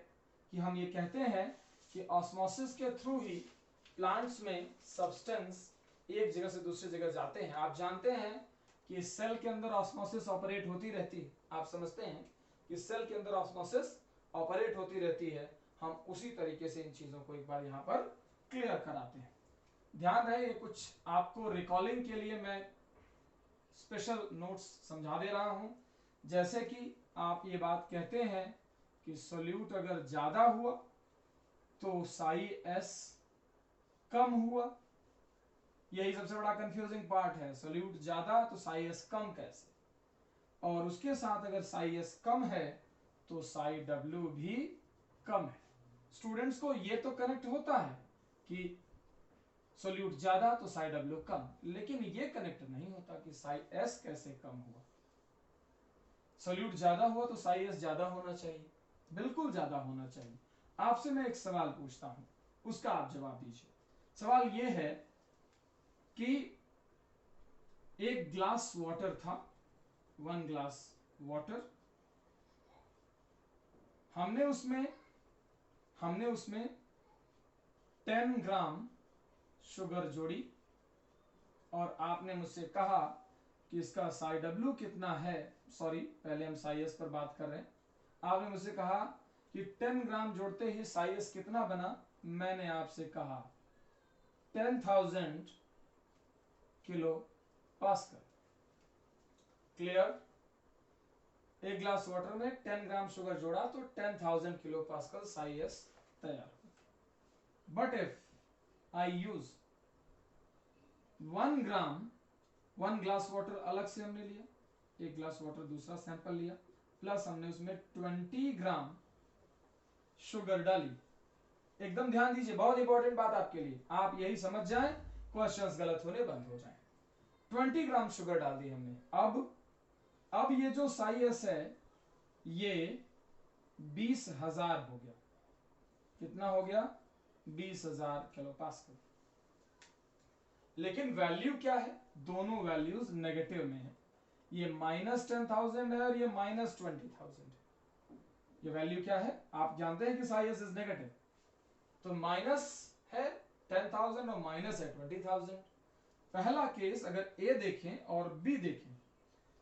कि हम ये कहते हैं कि ऑस्मोसिस के थ्रू ही प्लांट्स में सब्सटेंस एक जगह से दूसरी जगह जाते हैं। आप जानते हैं कि सेल के अंदर ऑस्मोसिस ऑपरेट होती रहती है। आप समझते हैं कि सेल के अंदर ऑस्मोसिस ऑपरेट होती रहती है। हम उसी तरीके से इन चीजों को एक बार यहां पर क्लियर कराते हैं। ध्यान रहे, ये कुछ आपको रिकॉलिंग के लिए मैं स्पेशल नोट्स समझा दे रहा हूं। जैसे कि आप ये बात कहते हैं कि सोल्यूट अगर ज्यादा हुआ तो साई एस कम हुआ। यही सबसे बड़ा कंफ्यूजिंग पार्ट है, सोल्यूट ज्यादा तो साई एस कम कैसे, और उसके साथ अगर साई एस कम है तो साई डब्ल्यू भी कम है। स्टूडेंट्स को ये तो कनेक्ट होता है कि सोल्यूट ज्यादा तो साई डब्ल्यू कम, लेकिन ये कनेक्ट नहीं होता कि साई एस कैसे कम हुआ। सोल्यूट ज्यादा हुआ तो साई एस ज्यादा होना चाहिए, बिल्कुल ज्यादा होना चाहिए। आपसे मैं एक सवाल पूछता हूं, उसका आप जवाब दीजिए। सवाल यह है कि एक ग्लास वाटर था, 1 ग्लास वाटर, हमने उसमें 10 ग्राम शुगर जोड़ी और आपने मुझसे कहा कि इसका साई डब्ल्यू कितना है। सॉरी, पहले हम साई एस पर बात कर रहे हैं। आपने मुझसे कहा कि 10 ग्राम जोड़ते ही साई एस कितना बना। मैंने आपसे कहा 10,000 किलो पास्कल। क्लियर? एक ग्लास वाटर में 10 ग्राम शुगर जोड़ा तो 10,000 किलो पास्कल साई एस तैयार हो। But if I use 1 gram, 1 glass water अलग से हमने लिया, एक ग्लास वाटर दूसरा सैंपल लिया, प्लस हमने उसमें 20 ग्राम शुगर डाली। एकदम ध्यान दीजिए, बहुत इंपॉर्टेंट बात आपके लिए, आप यही समझ जाएं, क्वेश्चंस गलत होने बंद हो जाएं। 20 ग्राम शुगर डाल दी हमने। अब ये जो साई एस है ये 20,000 हो गया। कितना हो गया? 20,000 किलो पास्कल। लेकिन वैल्यू क्या है? दोनों वैल्यूज नेगेटिव में है। ये -10,000 है और ये -20,000 है। ये वैल्यू क्या है? आप जानते हैं कि साई एस इज नेगेटिव, तो माइनस है 10,000 और माइनस है 20,000। पहला केस अगर ए देखें और बी देखें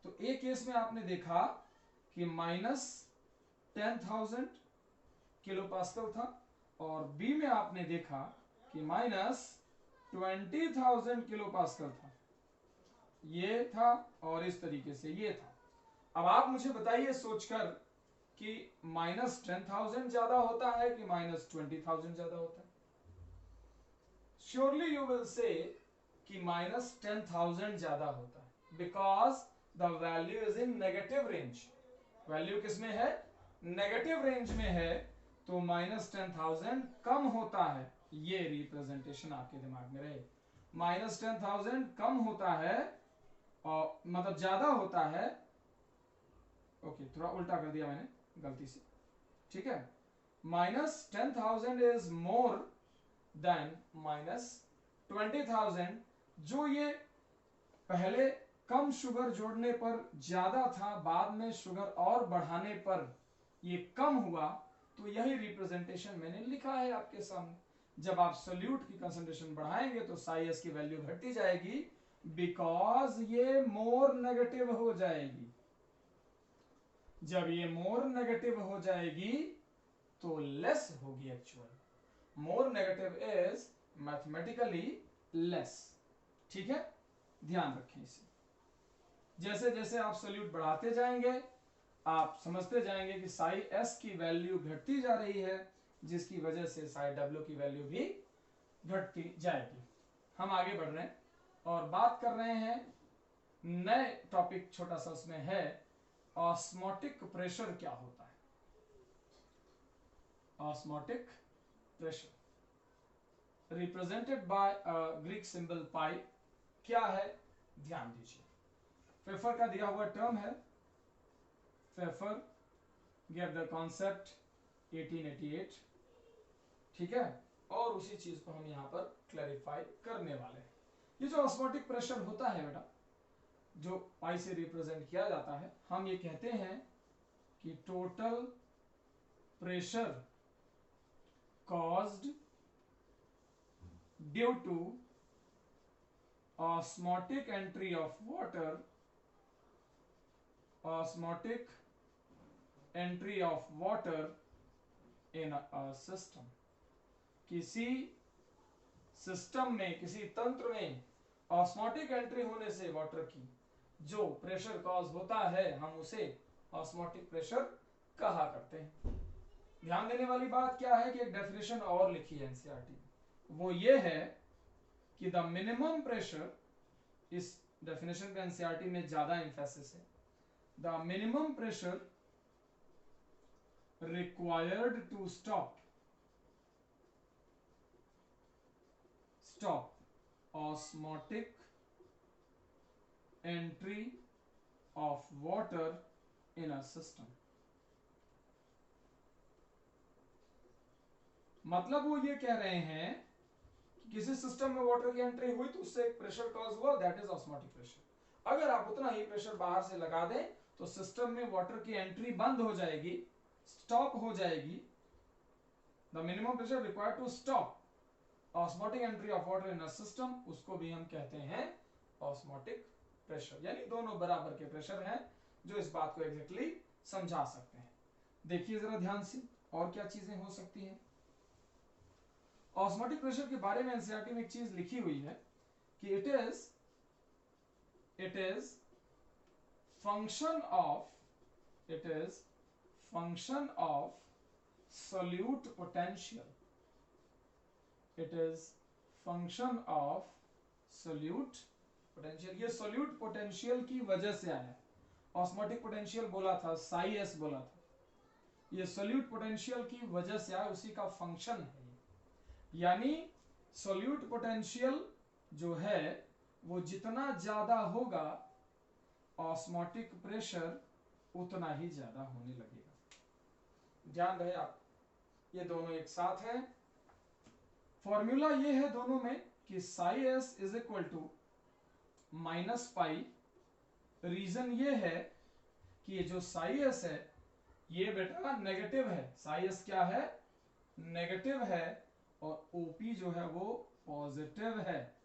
तो ए केस में आपने देखा कि -10,000 किलो पास्कल था और बी में आपने देखा कि -20,000 किलो पास्कल था। ये था और इस तरीके से ये था। अब आप मुझे बताइए सोचकर कि -10,000 ज्यादा होता है कि -20,000 ज्यादा होता है? श्योरली यू विल से कि -10,000 ज्यादा होता है, because the value is in negative range. Value किसमें है? नेगेटिव रेंज में है, तो -10,000 कम होता है। ये रिप्रेजेंटेशन आपके दिमाग में रहे। -10,000 कम होता है और मतलब ज्यादा होता है। ओके, थोड़ा उल्टा कर दिया मैंने गलती से, ठीक है। -10,000 इज मोर देन -20,000। जो ये पहले कम शुगर जोड़ने पर ज्यादा था, बाद में शुगर और बढ़ाने पर ये कम हुआ, तो यही रिप्रेजेंटेशन मैंने लिखा है आपके सामने। जब आप सोल्यूट की कंसंट्रेशन बढ़ाएंगे तो साई एस की वैल्यू घटती जाएगी, बिकॉज ये मोर नेगेटिव हो जाएगी। जब ये मोर नेगेटिव हो जाएगी तो लेस होगी actual. More negative is mathematically less, ठीक है। ध्यान रखें इसे। जैसे जैसे आप सोल्यूट बढ़ाते जाएंगे आप समझते जाएंगे कि साई एस की वैल्यू घटती जा रही है, जिसकी वजह से साई डब्ल्यू की वैल्यू भी घटती जाएगी। हम आगे बढ़ रहे हैं और बात कर रहे हैं नए टॉपिक, छोटा सा उसमें है ऑस्मोटिक प्रेशर क्या होता है। Osmotic pressure, represented by Greek symbol pi क्या है, ध्यान दीजिए। फेफर का दिया हुआ टर्म है, फेफर गेव द कॉन्सेप्ट 1888, ठीक है, और उसी चीज को हम यहां पर क्लैरिफाई करने वाले हैं। ये जो ऑस्मोटिक प्रेशर होता है बेटा, जो पाई से रिप्रेजेंट किया जाता है, हम ये कहते हैं कि total pressure caused due to osmotic entry of water, osmotic entry of water in a system। किसी सिस्टम में, किसी तंत्र में ऑस्मोटिक एंट्री होने से वाटर की जो प्रेशर कॉज होता है, हम उसे ऑस्मोटिक प्रेशर कहा करते हैं। ध्यान देने वाली बात क्या है कि एक डेफिनेशन और लिखी है एनसीईआरटी, वो ये है कि द मिनिमम प्रेशर, इस डेफिनेशन पे एनसीईआरटी में ज्यादा एम्फेसिस है, the minimum pressure required to stop osmotic entry of water in a system। मतलब वो ये कह रहे हैं कि किसी सिस्टम में वाटर की एंट्री हुई तो उससे एक प्रेशर कॉज हुआ, दैट इज ऑस्मोटिक प्रेशर। अगर आप उतना ही प्रेशर बाहर से लगा दें तो सिस्टम में वाटर की एंट्री बंद हो जाएगी, स्टॉप हो जाएगी। The minimum pressure required to stop osmotic entry of water in a system, उसको भी हम कहते हैं ऑस्मोटिक प्रेशर। यानी दोनों बराबर के प्रेशर हैं जो इस बात को एग्जैक्टली समझा सकते हैं। देखिए जरा ध्यान से और क्या चीजें हो सकती हैं। ऑस्मोटिक प्रेशर के बारे में एनसीईआरटी में एक चीज लिखी हुई है कि it is function of solute potential, it is function of solute potential. ये सोल्यूट पोटेंशियल की वजह से आया है। ऑस्मोटिक पोटेंशियल बोला था, साई एस बोला था, ये सोल्यूट पोटेंशियल की वजह से आया, उसी का फंक्शन है। यानी सोल्यूट पोटेंशियल जो है वो जितना ज्यादा होगा ऑस्मोटिक प्रेशर उतना ही ज्यादा होने लगेगा। ध्यान रहे आप, ये दोनों एक साथ हैं। फॉर्मूला ये है दोनों में कि psi S is equal to minus pi. Reason ये है कि ये जो साई एस है ये बेटा नेगेटिव है। साई एस क्या है, नेगेटिव है, और ओपी जो है वो पॉजिटिव है।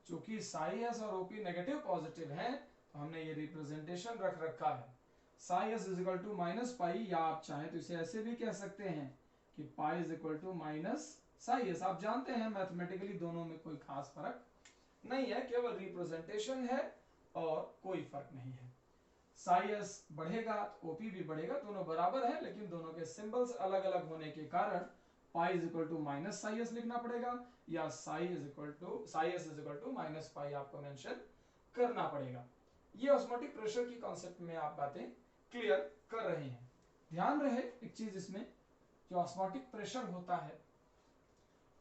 चूंकि साई एस और ओपी नेगेटिव पॉजिटिव है तो हमने ये रिप्रेजेंटेशन रख रखा है psi S is equal to minus pi, या आप चाहें तो इसे ऐसे भी कह सकते हैं कि pi is equal to minus psi S. आप जानते हैं मैथमेटिकली दोनों में कोई खास फर्क नहीं है, केवल रिप्रेजेंटेशन है और कोई फर्क नहीं है। साई एस बढ़ेगा तो ओपी भी बढ़ेगा, दोनों बराबर है, लेकिन दोनों के सिंबल्स अलग अलग होने के कारण pi is equal to minus psi S लिखना पड़ेगा, या psi S is equal to minus pi आपको मेंशन करना पड़ेगा। ये ऑस्मोटिक प्रेशर की कॉन्सेप्ट में आप बातें क्लियर कर रहे हैं। ध्यान रहे एक चीज इसमें, जो ऑस्मोटिक प्रेशर होता है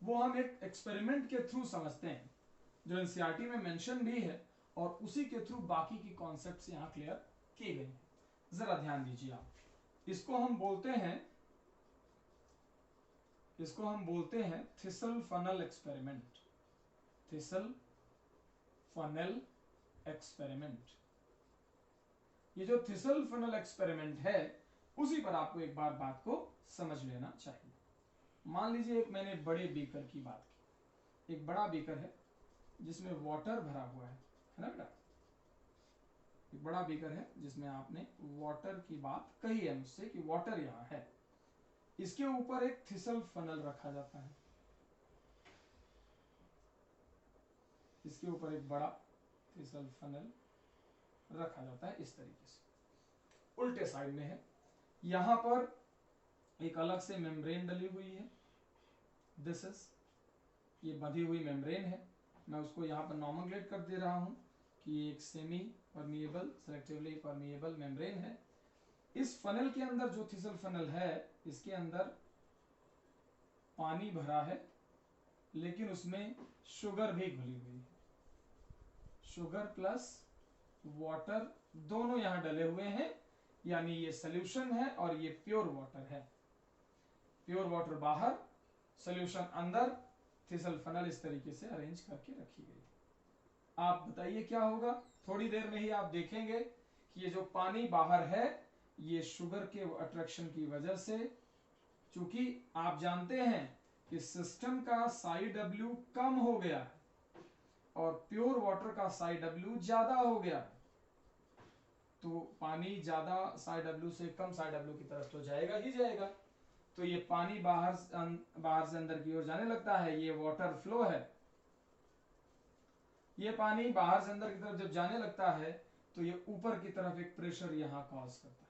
वो हम एक एक्सपेरिमेंट के थ्रू समझते हैं जो एनसीईआरटी में मेंशन भी है, और उसी के थ्रू बाकी की कॉन्सेप्ट्स यहां क्लियर की गई हैं। जरा ध्यान दीजिए आप, इसको हम बोलते हैं thistle funnel experiment. Thistle funnel experiment, ये जो थिसल फनल एक्सपेरिमेंट है उसी पर आपको एक बार बात को समझ लेना चाहिए। मान लीजिए एक मैंने बड़े बीकर की बात की, एक बड़ा बीकर है जिसमें वाटर भरा हुआ है ना बेटा, एक बड़ा बीकर है जिसमें आपने वाटर की बात कही है मुझसे कि वाटर यहां है। इसके ऊपर एक थिसल फनल रखा जाता है, इसके ऊपर एक बड़ा थिसल फनल रखा जाता है इस तरीके से, उल्टे साइड में है। यहां पर एक अलग से मेम्ब्रेन डली हुई है, दिस इज, ये बंधी हुई मेम्ब्रेन है। मैं उसको यहां पर नॉर्मलग्रेट कर दे रहा हूं कि एक semi permeable, selectively permeable membrane है। इस फनल के अंदर, जो थिसल फनल है, इसके अंदर पानी भरा है, लेकिन उसमें शुगर भी घुली हुई है। शुगर प्लस वाटर दोनों यहां डले हुए हैं, यानी ये सॉल्यूशन है और ये प्योर वाटर है। प्योर वाटर बाहर, सॉल्यूशन अंदर, थिसल फनल इस तरीके से अरेंज करके रखी गई। आप बताइए क्या होगा। थोड़ी देर में ही आप देखेंगे कि ये जो पानी बाहर है ये शुगर के अट्रैक्शन की वजह से, चूंकि आप जानते हैं कि सिस्टम का साई डब्ल्यू कम हो गया है और प्योर वाटर का साई डब्ल्यू ज्यादा हो गया है, तो पानी ज्यादा साई डब्ल्यू से कम साई डब्ल्यू की तरफ तो जाएगा ही जाएगा। तो ये पानी बाहर से अंदर की ओर जाने लगता है, ये वाटर फ्लो है। ये पानी बाहर से अंदर की तरफ जब जाने लगता है तो ये ऊपर की तरफ एक प्रेशर यहां कॉज करता है।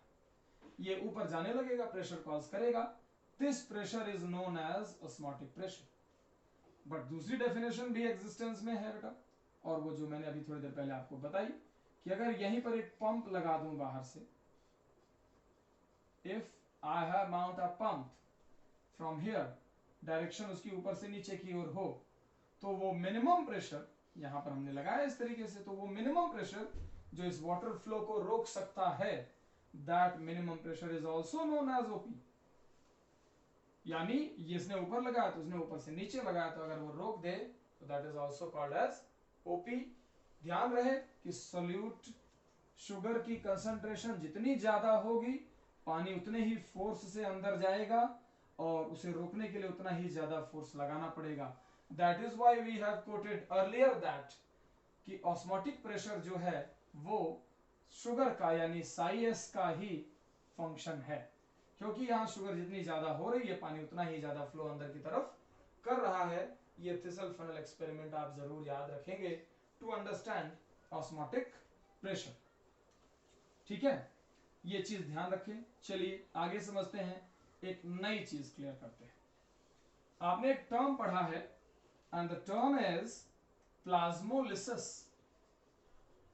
ये ऊपर जाने लगेगा, प्रेशर कॉज करेगा। This pressure is known as osmotic pressure. But दूसरी डेफिनेशन भी एग्जिस्टेंस में है बेटा, और वो जो मैंने अभी थोड़ी देर पहले आपको बताई कि अगर यहीं पर एक पंप लगा दूं बाहर से, if I have mount a pump from here, direction उसकी ऊपर से नीचे की ओर हो, तो वो मिनिमम प्रेशर यहां पर हमने लगाया इस तरीके से, तो वो मिनिमम प्रेशर जो इस वाटर फ्लो को रोक सकता है, that minimum pressure is also known as OP. यानी ये इसने ऊपर लगाया तो उसने ऊपर से नीचे लगाया, तो अगर वो रोक दे तो that is also called as OP. ध्यान रहे कि सोल्यूट शुगर की कंसंट्रेशन जितनी ज्यादा होगी, पानी उतने ही फोर्स से अंदर जाएगा और उसे रोकने के लिए उतना ही ज्यादा फोर्स लगाना पड़ेगा। That is why we have quoted earlier that कि ऑस्मोटिक प्रेशर जो है वो शुगर का यानी साई एस का ही फंक्शन है, क्योंकि यहां शुगर जितनी ज्यादा हो रही है पानी उतना ही ज्यादा फ्लो अंदर की तरफ कर रहा है। ये थिसल फनल एक्सपेरिमेंट आप जरूर याद रखेंगे टू अंडरस्टैंड ऑस्मोटिक प्रेशर। ठीक है, ये चीज ध्यान रखें। चलिए आगे समझते हैं, एक नई चीज क्लियर करते हैं। आपने एक टर्म पढ़ा है and the term is plasmolysis.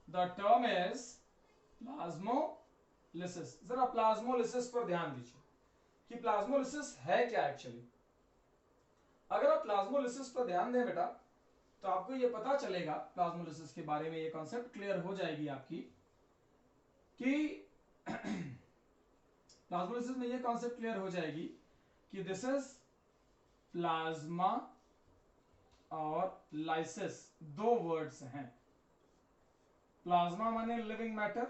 The term is plasmolysis. जरा प्लाज्मोलिसिस पर ध्यान दीजिए कि प्लाज्मोलिसिस है क्या एक्चुअली। अगर आप प्लाज्मोलिसिस पर ध्यान दें बेटा तो आपको ये पता चलेगा, प्लाज्मोलिसिस के बारे में ये कॉन्सेप्ट क्लियर हो जाएगी आपकी कि प्लाज्मोलिसिस में ये कॉन्सेप्ट क्लियर हो जाएगी कि दिस इज प्लाज्मा और लाइसिस दो वर्ड्स हैं। प्लाज्मा माने लिविंग मैटर,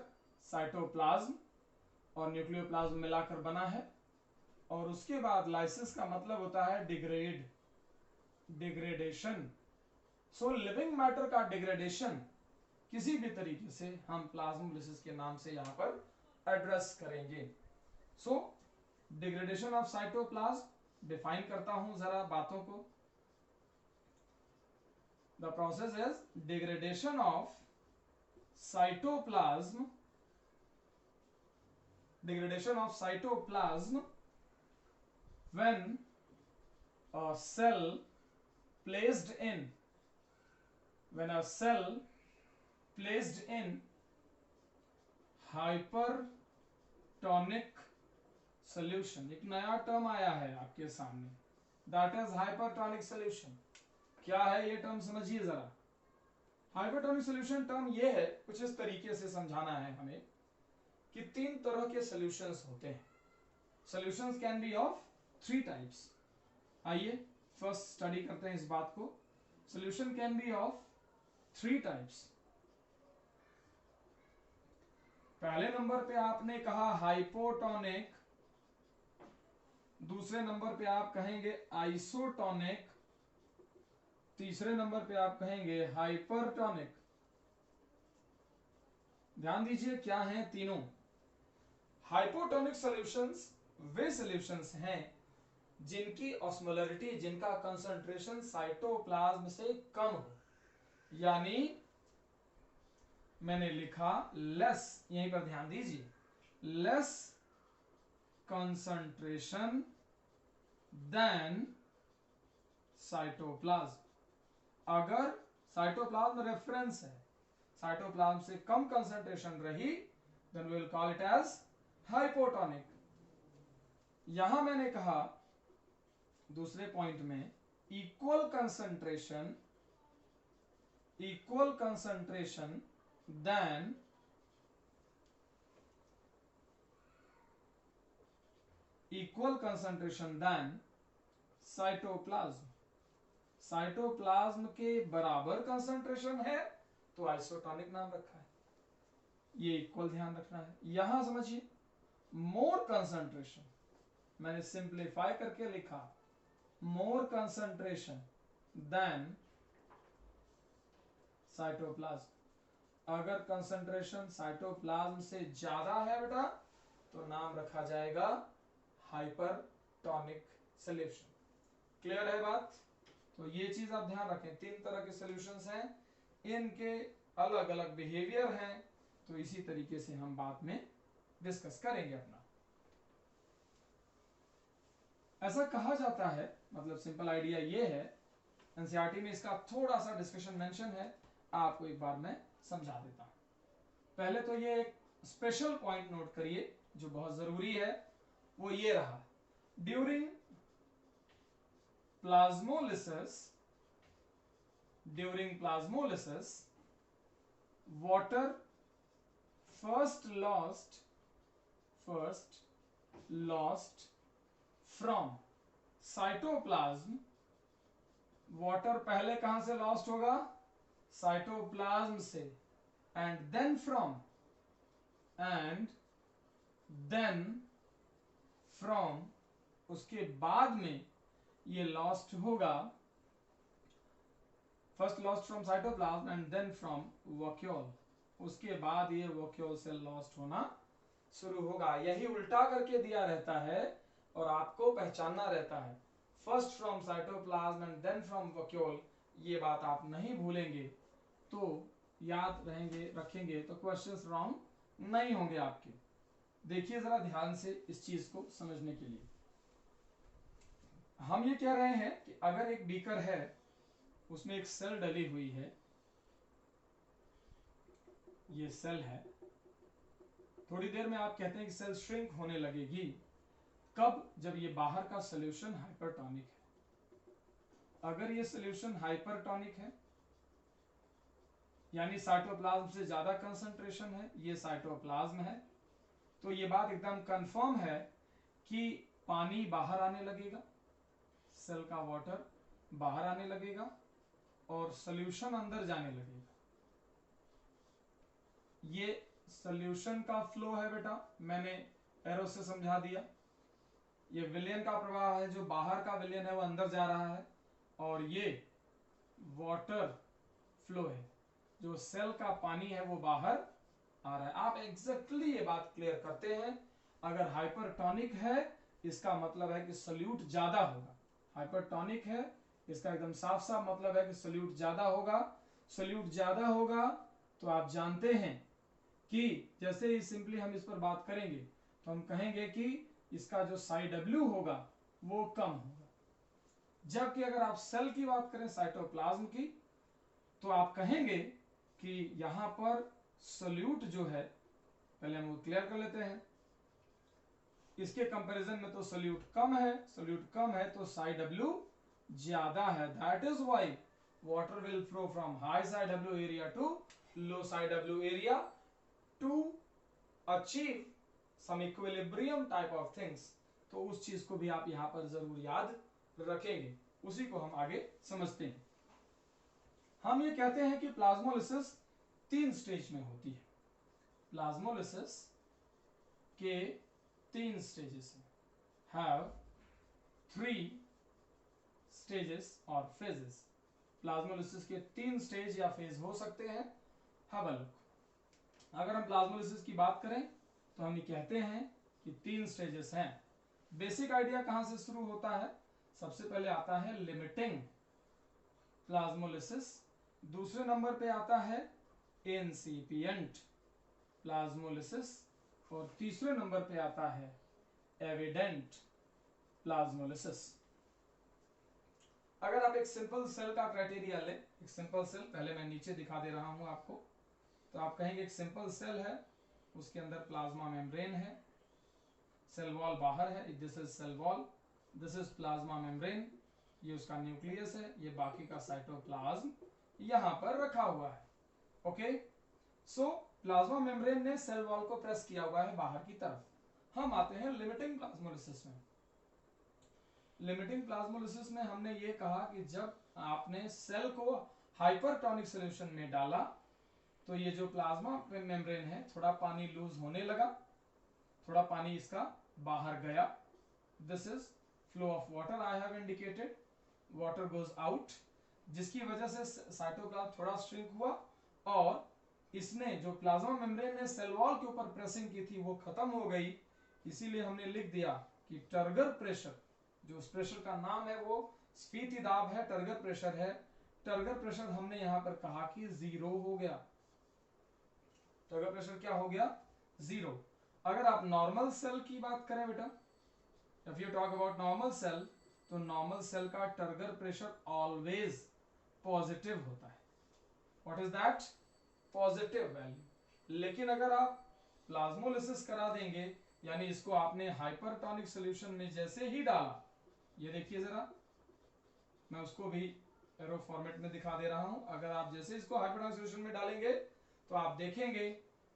साइटोप्लाज्म और न्यूक्लियोप्लाज्म मिलाकर बना है, और उसके बाद लाइसिस का मतलब होता है डिग्रेड, डिग्रेडेशन। सो लिविंग मैटर का डिग्रेडेशन किसी भी तरीके से हम प्लाज्मोलिसिस के नाम से यहां पर एड्रेस करेंगे। सो डिग्रेडेशन ऑफ साइटोप्लाज्म डिफाइन करता हूं जरा बातों को। The process is degradation of cytoplasm, degradation of cytoplasm when a cell placed in, when a cell placed in hypertonic solution। एक नया टर्म आया है आपके सामने, that is hypertonic solution। क्या है ये टर्म समझिए जरा। हाइपरटोनिक सॉल्यूशन टर्म ये है, कुछ इस तरीके से समझाना है हमें कि तीन तरह के सॉल्यूशंस होते हैं। Solutions can be of three types. आइए फर्स्ट स्टडी करते हैं इस बात को। Solution can be of three types. पहले नंबर पे आपने कहा हाइपोटोनिक, दूसरे नंबर पे आप कहेंगे आइसोटोनिक, तीसरे नंबर पे आप कहेंगे हाइपरटोनिक। ध्यान दीजिए क्या हैं तीनों। हाइपोटोनिक सॉल्यूशंस वे सॉल्यूशंस हैं जिनकी ऑस्मोलरिटी, जिनका कंसंट्रेशन साइटोप्लाज्म से कम हो, यानी मैंने लिखा लेस, यहीं पर ध्यान दीजिए, लेस कंसंट्रेशन देन साइटोप्लाज्म। अगर साइटोप्लाज्म रेफरेंस है, साइटोप्लाज्म से कम कंसंट्रेशन रही, then we will call it as hypotonic. यहां मैंने कहा दूसरे पॉइंट में equal concentration than cytoplasm, cytoplasm के बराबर कंसंट्रेशन है तो आइसोटोनिक नाम रखा है, ये इक्वल ध्यान रखना है। यहां समझिए मोर कंसंट्रेशन, मैंने सिंप्लीफाई करके लिखा मोर कंसंट्रेशन देन साइटोप्लाज्म। अगर कंसंट्रेशन साइटोप्लाज्म से ज्यादा है बेटा तो नाम रखा जाएगा हाइपरटोनिक सॉल्यूशन। क्लियर है बात? तो ये चीज आप ध्यान रखें, तीन तरह के सॉल्यूशंस हैं, इनके अलग अलग बिहेवियर हैं, तो इसी तरीके से हम बाद में डिस्कस करेंगे अपना। ऐसा कहा जाता है, मतलब सिंपल आइडिया ये है, एनसीईआरटी में इसका थोड़ा सा डिस्कशन मेंशन है, आपको एक बार मैं समझा देता हूं। पहले तो ये एक स्पेशल पॉइंट नोट करिए जो बहुत जरूरी है, वो ये रहा, during plasmolysis water first lost from cytoplasm, water पहले कहां से लॉस्ट होगा? साइटोप्लाज्म से, एंड देन फ्रॉम उसके बाद में ये लॉस्ट होगा, first lost from cytoplasm and then from vacuole, उसके बाद ये वैक्यूल से लॉस्ट होना शुरू होगा। यही उल्टा करके दिया रहता है और आपको पहचानना रहता है, first from cytoplasm and then from vacuole. ये बात आप नहीं भूलेंगे तो याद रखेंगे तो क्वेश्चंस रॉन्ग नहीं होंगे आपके। देखिए जरा ध्यान से इस चीज को समझने के लिए, हम ये कह रहे हैं कि अगर एक बीकर है, उसमें एक सेल डली हुई है, ये सेल है, थोड़ी देर में आप कहते हैं कि सेल श्रिंक होने लगेगी, कब? जब ये बाहर का सॉल्यूशन हाइपरटोनिक है। अगर ये सॉल्यूशन हाइपरटोनिक है यानी साइटोप्लाज्म से ज्यादा कंसंट्रेशन है, ये साइटोप्लाज्म है, तो ये बात एकदम कंफर्म है कि पानी बाहर आने लगेगा, सेल का वाटर बाहर आने लगेगा और सॉल्यूशन अंदर जाने लगेगा। ये सॉल्यूशन का फ्लो है बेटा, मैंने एरो से समझा दिया। ये विलयन का प्रवाह है, जो बाहर का विलयन है वो अंदर जा रहा है, और ये वाटर फ्लो है, जो सेल का पानी है वो बाहर आ रहा है। आप एग्जैक्टली ये बात क्लियर करते हैं। अगर हाइपरटोनिक है इसका मतलब है कि सॉल्यूट ज्यादा होगा, हाइपरटोनिक है इसका एकदम साफ साफ मतलब है कि सॉल्यूट ज्यादा होगा। सॉल्यूट ज्यादा होगा तो आप जानते हैं कि जैसे ही सिंपली हम इस पर बात करेंगे तो हम कहेंगे कि इसका जो साई डब्ल्यू होगा वो कम होगा। जबकि अगर आप सेल की बात करें, साइटोप्लाज्म की, तो आप कहेंगे कि यहां पर सॉल्यूट जो है, पहले हम वो क्लियर कर लेते हैं, इसके कंपैरिजन में तो सॉल्यूट कम है, सॉल्यूट कम है तो साई डब्ल्यू ज्यादा है। That is why water will flow from high psi W area to low psi W area to achieve some equilibrium type of things. तो उस चीज को भी आप यहां पर जरूर याद रखेंगे, उसी को हम आगे समझते हैं। हम ये कहते हैं कि प्लाज्मोलिसिस 3 स्टेज में होती है। प्लाज्मोलिसिस के 3 स्टेजेस हैं, हैव 3 स्टेजेस और फेजेस। प्लाज्मोलिसिस के 3 स्टेज या फेज हो सकते हैं। हबल, अगर हम प्लाज्मोलिसिस की बात करें तो हम ये कहते हैं कि 3 स्टेजेस हैं। बेसिक आइडिया कहां से शुरू होता है? सबसे पहले आता है लिमिटिंग प्लाज्मोलिसिस, दूसरे नंबर पे आता है इंसिपिएंट प्लाज्मोलिसिस, और तीसरे नंबर पे आता है एविडेंट प्लाज्मोलिसिस। अगर आप एक सिंपल सेल का क्राइटेरिया ले, एक सिंपल सेल, पहले मैं नीचे दिखा दे रहा हूं आपको, तो आप कहेंगे एक सिंपल सेल है, उसके अंदर प्लाज्मा मेम्ब्रेन है, सेल वॉल बाहर है, this is cell wall, this is plasma membrane, ये उसका न्यूक्लियस है, ये बाकी का साइटोप्लाज्म यहां पर रखा हुआ है। ओके, सो प्लाज्मा मेम्ब्रेन ने सेल वॉल को प्रेस किया हुआ है बाहर की तरफ। हम आते हैं लिमिटिंग प्लाज्मोलिसिस में। लिमिटिंग प्लाज्मोलिसिस में हमने ये कहा कि जब आपने सेल को हाइपरटोनिक सॉल्यूशन में डाला तो ये जो प्लाज्मा मेम्ब्रेन है थोड़ा पानी लूज होने लगा, थोड़ा पानी इसका बाहर गया। This is flow of water I have indicated, water goes out, जिसकी वजह से साइटोप्लाज्म थोड़ा श्रिंक हुआ और इसने जो प्लाज्मा मेम्ब्रेन ने सेल वॉल के ऊपर प्रेसिंग की थी वो खत्म हो गई। इसीलिए हमने लिख दिया कि टर्गर प्रेशर, जो उस प्रेशर का नाम है वो स्फीति दाब है, टर्गर प्रेशर है। टर्गर प्रेशर हमने यहां पर कहा कि 0 हो गया। टर्गर प्रेशर क्या हो गया? 0। अगर आप नॉर्मल सेल की बात करें बेटा, if you talk about normal cell, तो नॉर्मल सेल का टर्गर प्रेशर ऑलवेज पॉजिटिव होता है। What is that? Positive value. लेकिन अगर आप प्लाज्मोलिसिस करा देंगे, यानी इसको आपने हाइपरटोनिक सॉल्यूशन में जैसे ही डाला, ये देखिए जरा, मैं उसको भी एरो फॉर्मेट में दिखा दे रहा हूं। अगर आप जैसे इसको हाइपरटोनिक सॉल्यूशन में डालेंगे तो आप देखेंगे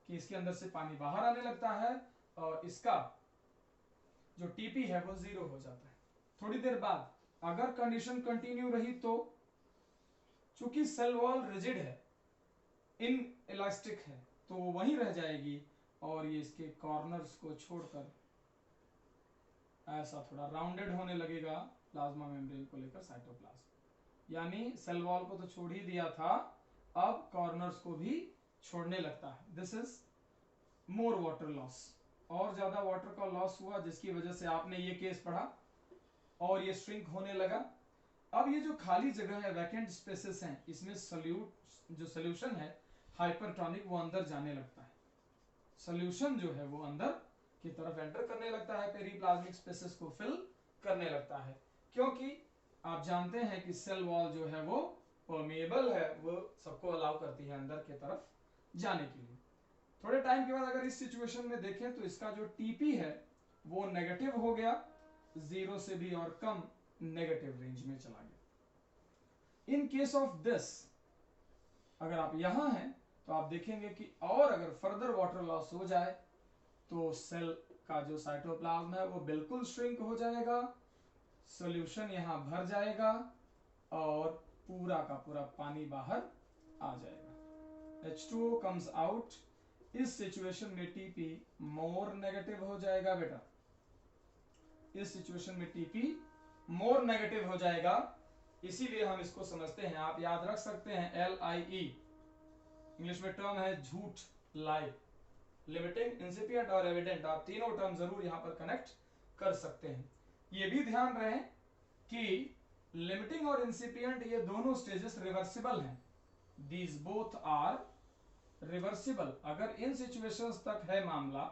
कि इसके अंदर से पानी बाहर आने लगता है और इसका जो टीपी है वो 0 हो जाता है। थोड़ी देर बाद अगर कंडीशन कंटिन्यू रही तो, चूंकि सेल वॉल रिजिड है, इन इलास्टिक है, तो वो वहीं रह जाएगी और ये इसके कॉर्नर्स को छोड़कर ऐसा थोड़ा राउंडेड होने लगेगा प्लाज्मा मेम्ब्रेन को लेकर साइटोप्लाज्म। यानी सेल वॉल को तो छोड़ ही दिया था, अब कॉर्नर्स को भी छोड़ने लगता है। This is more water loss, और ज्यादा वाटर का लॉस हुआ जिसकी वजह से आपने ये केस पढ़ा और ये श्रिंक होने लगा। अब ये जो खाली जगह है, वैकेंट स्पेसेस हैं, इसमें जो सोल्यूशन है हाइपरटोनिक वो अंदर जाने लगता है। सोल्यूशन जो है वो अंदर की तरफ एंटर करने लगता है, पेरीप्लाज्मिक स्पेसेस को फिल करने लगता है, क्योंकि आप जानते हैं कि सेल वॉल जो है वो परमेएबल है, वो सबको अलाउ करती है अंदर की तरफ जाने के लिए। थोड़े टाइम के बाद अगर इस सिचुएशन में देखें तो इसका जो टीपी है वो नेगेटिव हो गया, 0 से भी और कम नेगेटिव रेंज में चला गया। इन केस ऑफ दिस, अगर आप यहां हैं तो आप देखेंगे कि और अगर फर्दर वाटर लॉस हो जाए तो सेल का जो साइटोप्लाज्म है वो बिल्कुल श्रिंक हो जाएगा, सॉल्यूशन यहां भर जाएगा और पूरा का पूरा पानी बाहर आ जाएगा। H2O comes out। इस सिचुएशन में टीपी मोर नेगेटिव हो जाएगा बेटा, इस सिचुएशन में टीपी मोर नेगेटिव हो जाएगा। इसीलिए हम इसको समझते हैं, आप याद रख सकते हैं, LIE इंग्लिश में टर्म है झूठ, लाई। लिमिटिंग, इंसिपिएंट और एविडेंट, आप तीनों टर्म जरूर यहां पर कनेक्ट कर सकते हैं। ये भी ध्यान रहे कि लिमिटिंग और इंसिपिएंट ये दोनों स्टेजेस रिवर्सिबल हैं। These both are reversible. अगर इन सिचुएशंस तक है मामला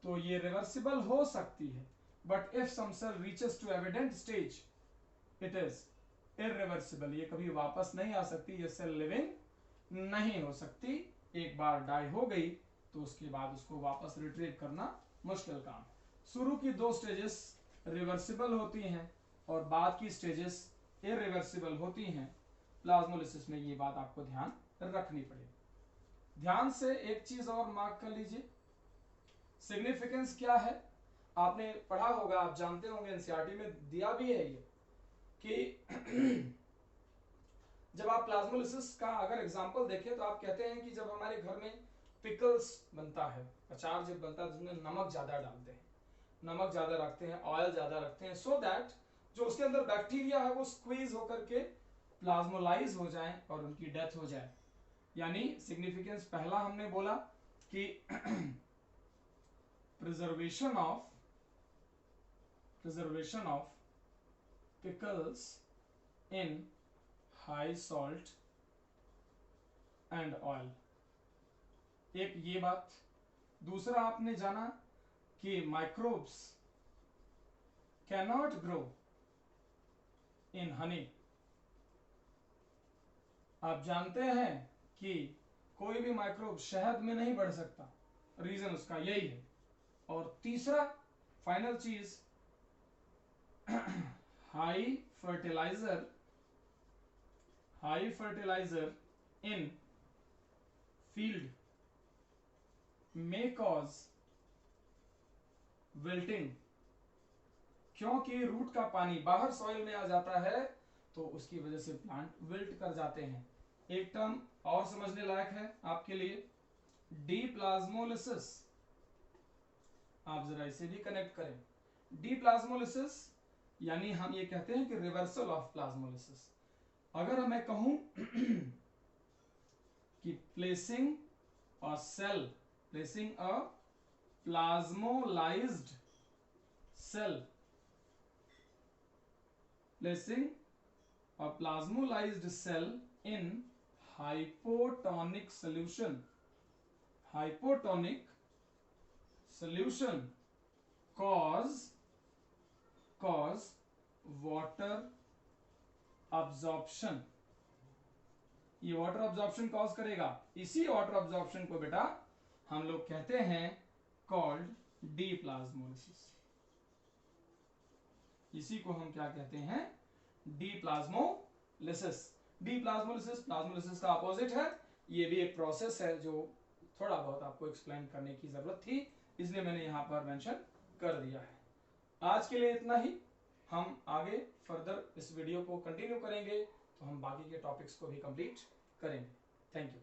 तो ये रिवर्सिबल हो सकती है, but if some cell reaches to evident stage it is irreversible. ये कभी वापस नहीं आ सकती, ये सेल लिविंग नहीं हो सकती। एक बार डाई हो गई तो उसके बाद उसको वापस रिट्रीव करना मुश्किल काम। शुरू की 2 स्टेजेस रिवर्सिबल होती हैं और बाद की स्टेजेस इरिवर्सिबल होती हैं। प्लाज्मोलिसिस में ये बात आपको ध्यान रखनी पड़ेगी। ध्यान से एक चीज और मार्क कर लीजिए, सिग्निफिकेंस क्या है आपने पढ़ा होगा, आप जानते होंगे, एनसीईआरटी में दिया भी है ये कि जब आप प्लाज्मोलिसिस का अगर एग्जांपल देखें तो आप कहते हैं कि जब हमारे घर में पिकल्स बनता है, अचार जब बनता है जिसमें नमक ज्यादा डालते हैं, नमक ज्यादा रखते हैं, ऑयल ज्यादा रखते हैं, सो दैट जो उसके अंदर बैक्टीरिया है वो स्क्वीज होकर के प्लाज्मोलाइज हो जाएं और उनकी डेथ हो जाए। यानी सिग्निफिकेंस पहला हमने बोला कि preservation of pickles in high salt and oil, एक ये बात। दूसरा आपने जाना कि microbes cannot grow in Honey. आप जानते हैं कि कोई भी माइक्रोब शहद में नहीं बढ़ सकता, रीजन उसका यही है। और तीसरा फाइनल चीज, high fertilizer in field may cause wilting, क्योंकि रूट का पानी बाहर सॉइल में आ जाता है तो उसकी वजह से प्लांट विल्ट कर जाते हैं। एक टर्म और समझने लायक है आपके लिए, डीप्लाज्मोलिसिस। आप जरा इसे भी कनेक्ट करें। डीप्लाज्मोलिसिस यानी हम ये कहते हैं कि रिवर्सल ऑफ प्लाज्मोलिसिस। अगर मैं कहूं कि placing a plasmolysed cell, placing a plasmolized cell in hypotonic solution cause water absorption। ये वाटर अब्जॉर्प्शन कॉज करेगा। इसी वाटर अब्जॉर्प्शन को बेटा हम लोग कहते हैं कॉल्ड डीप्लाज्मोलिसिस। इसी को हम क्या कहते हैं, डीप्लाज्मोलिसिस। डीप्लाज्मोलिसिस प्लाज्मोलिसिस का अपोजिट है। ये भी एक प्रोसेस है जो थोड़ा बहुत आपको एक्सप्लेन करने की जरूरत थी, इसलिए मैंने यहां पर मेंशन कर दिया है। आज के लिए इतना ही। हम आगे फर्दर इस वीडियो को कंटिन्यू करेंगे तो हम बाकी के टॉपिक्स को भी कंप्लीट करेंगे। Thank you.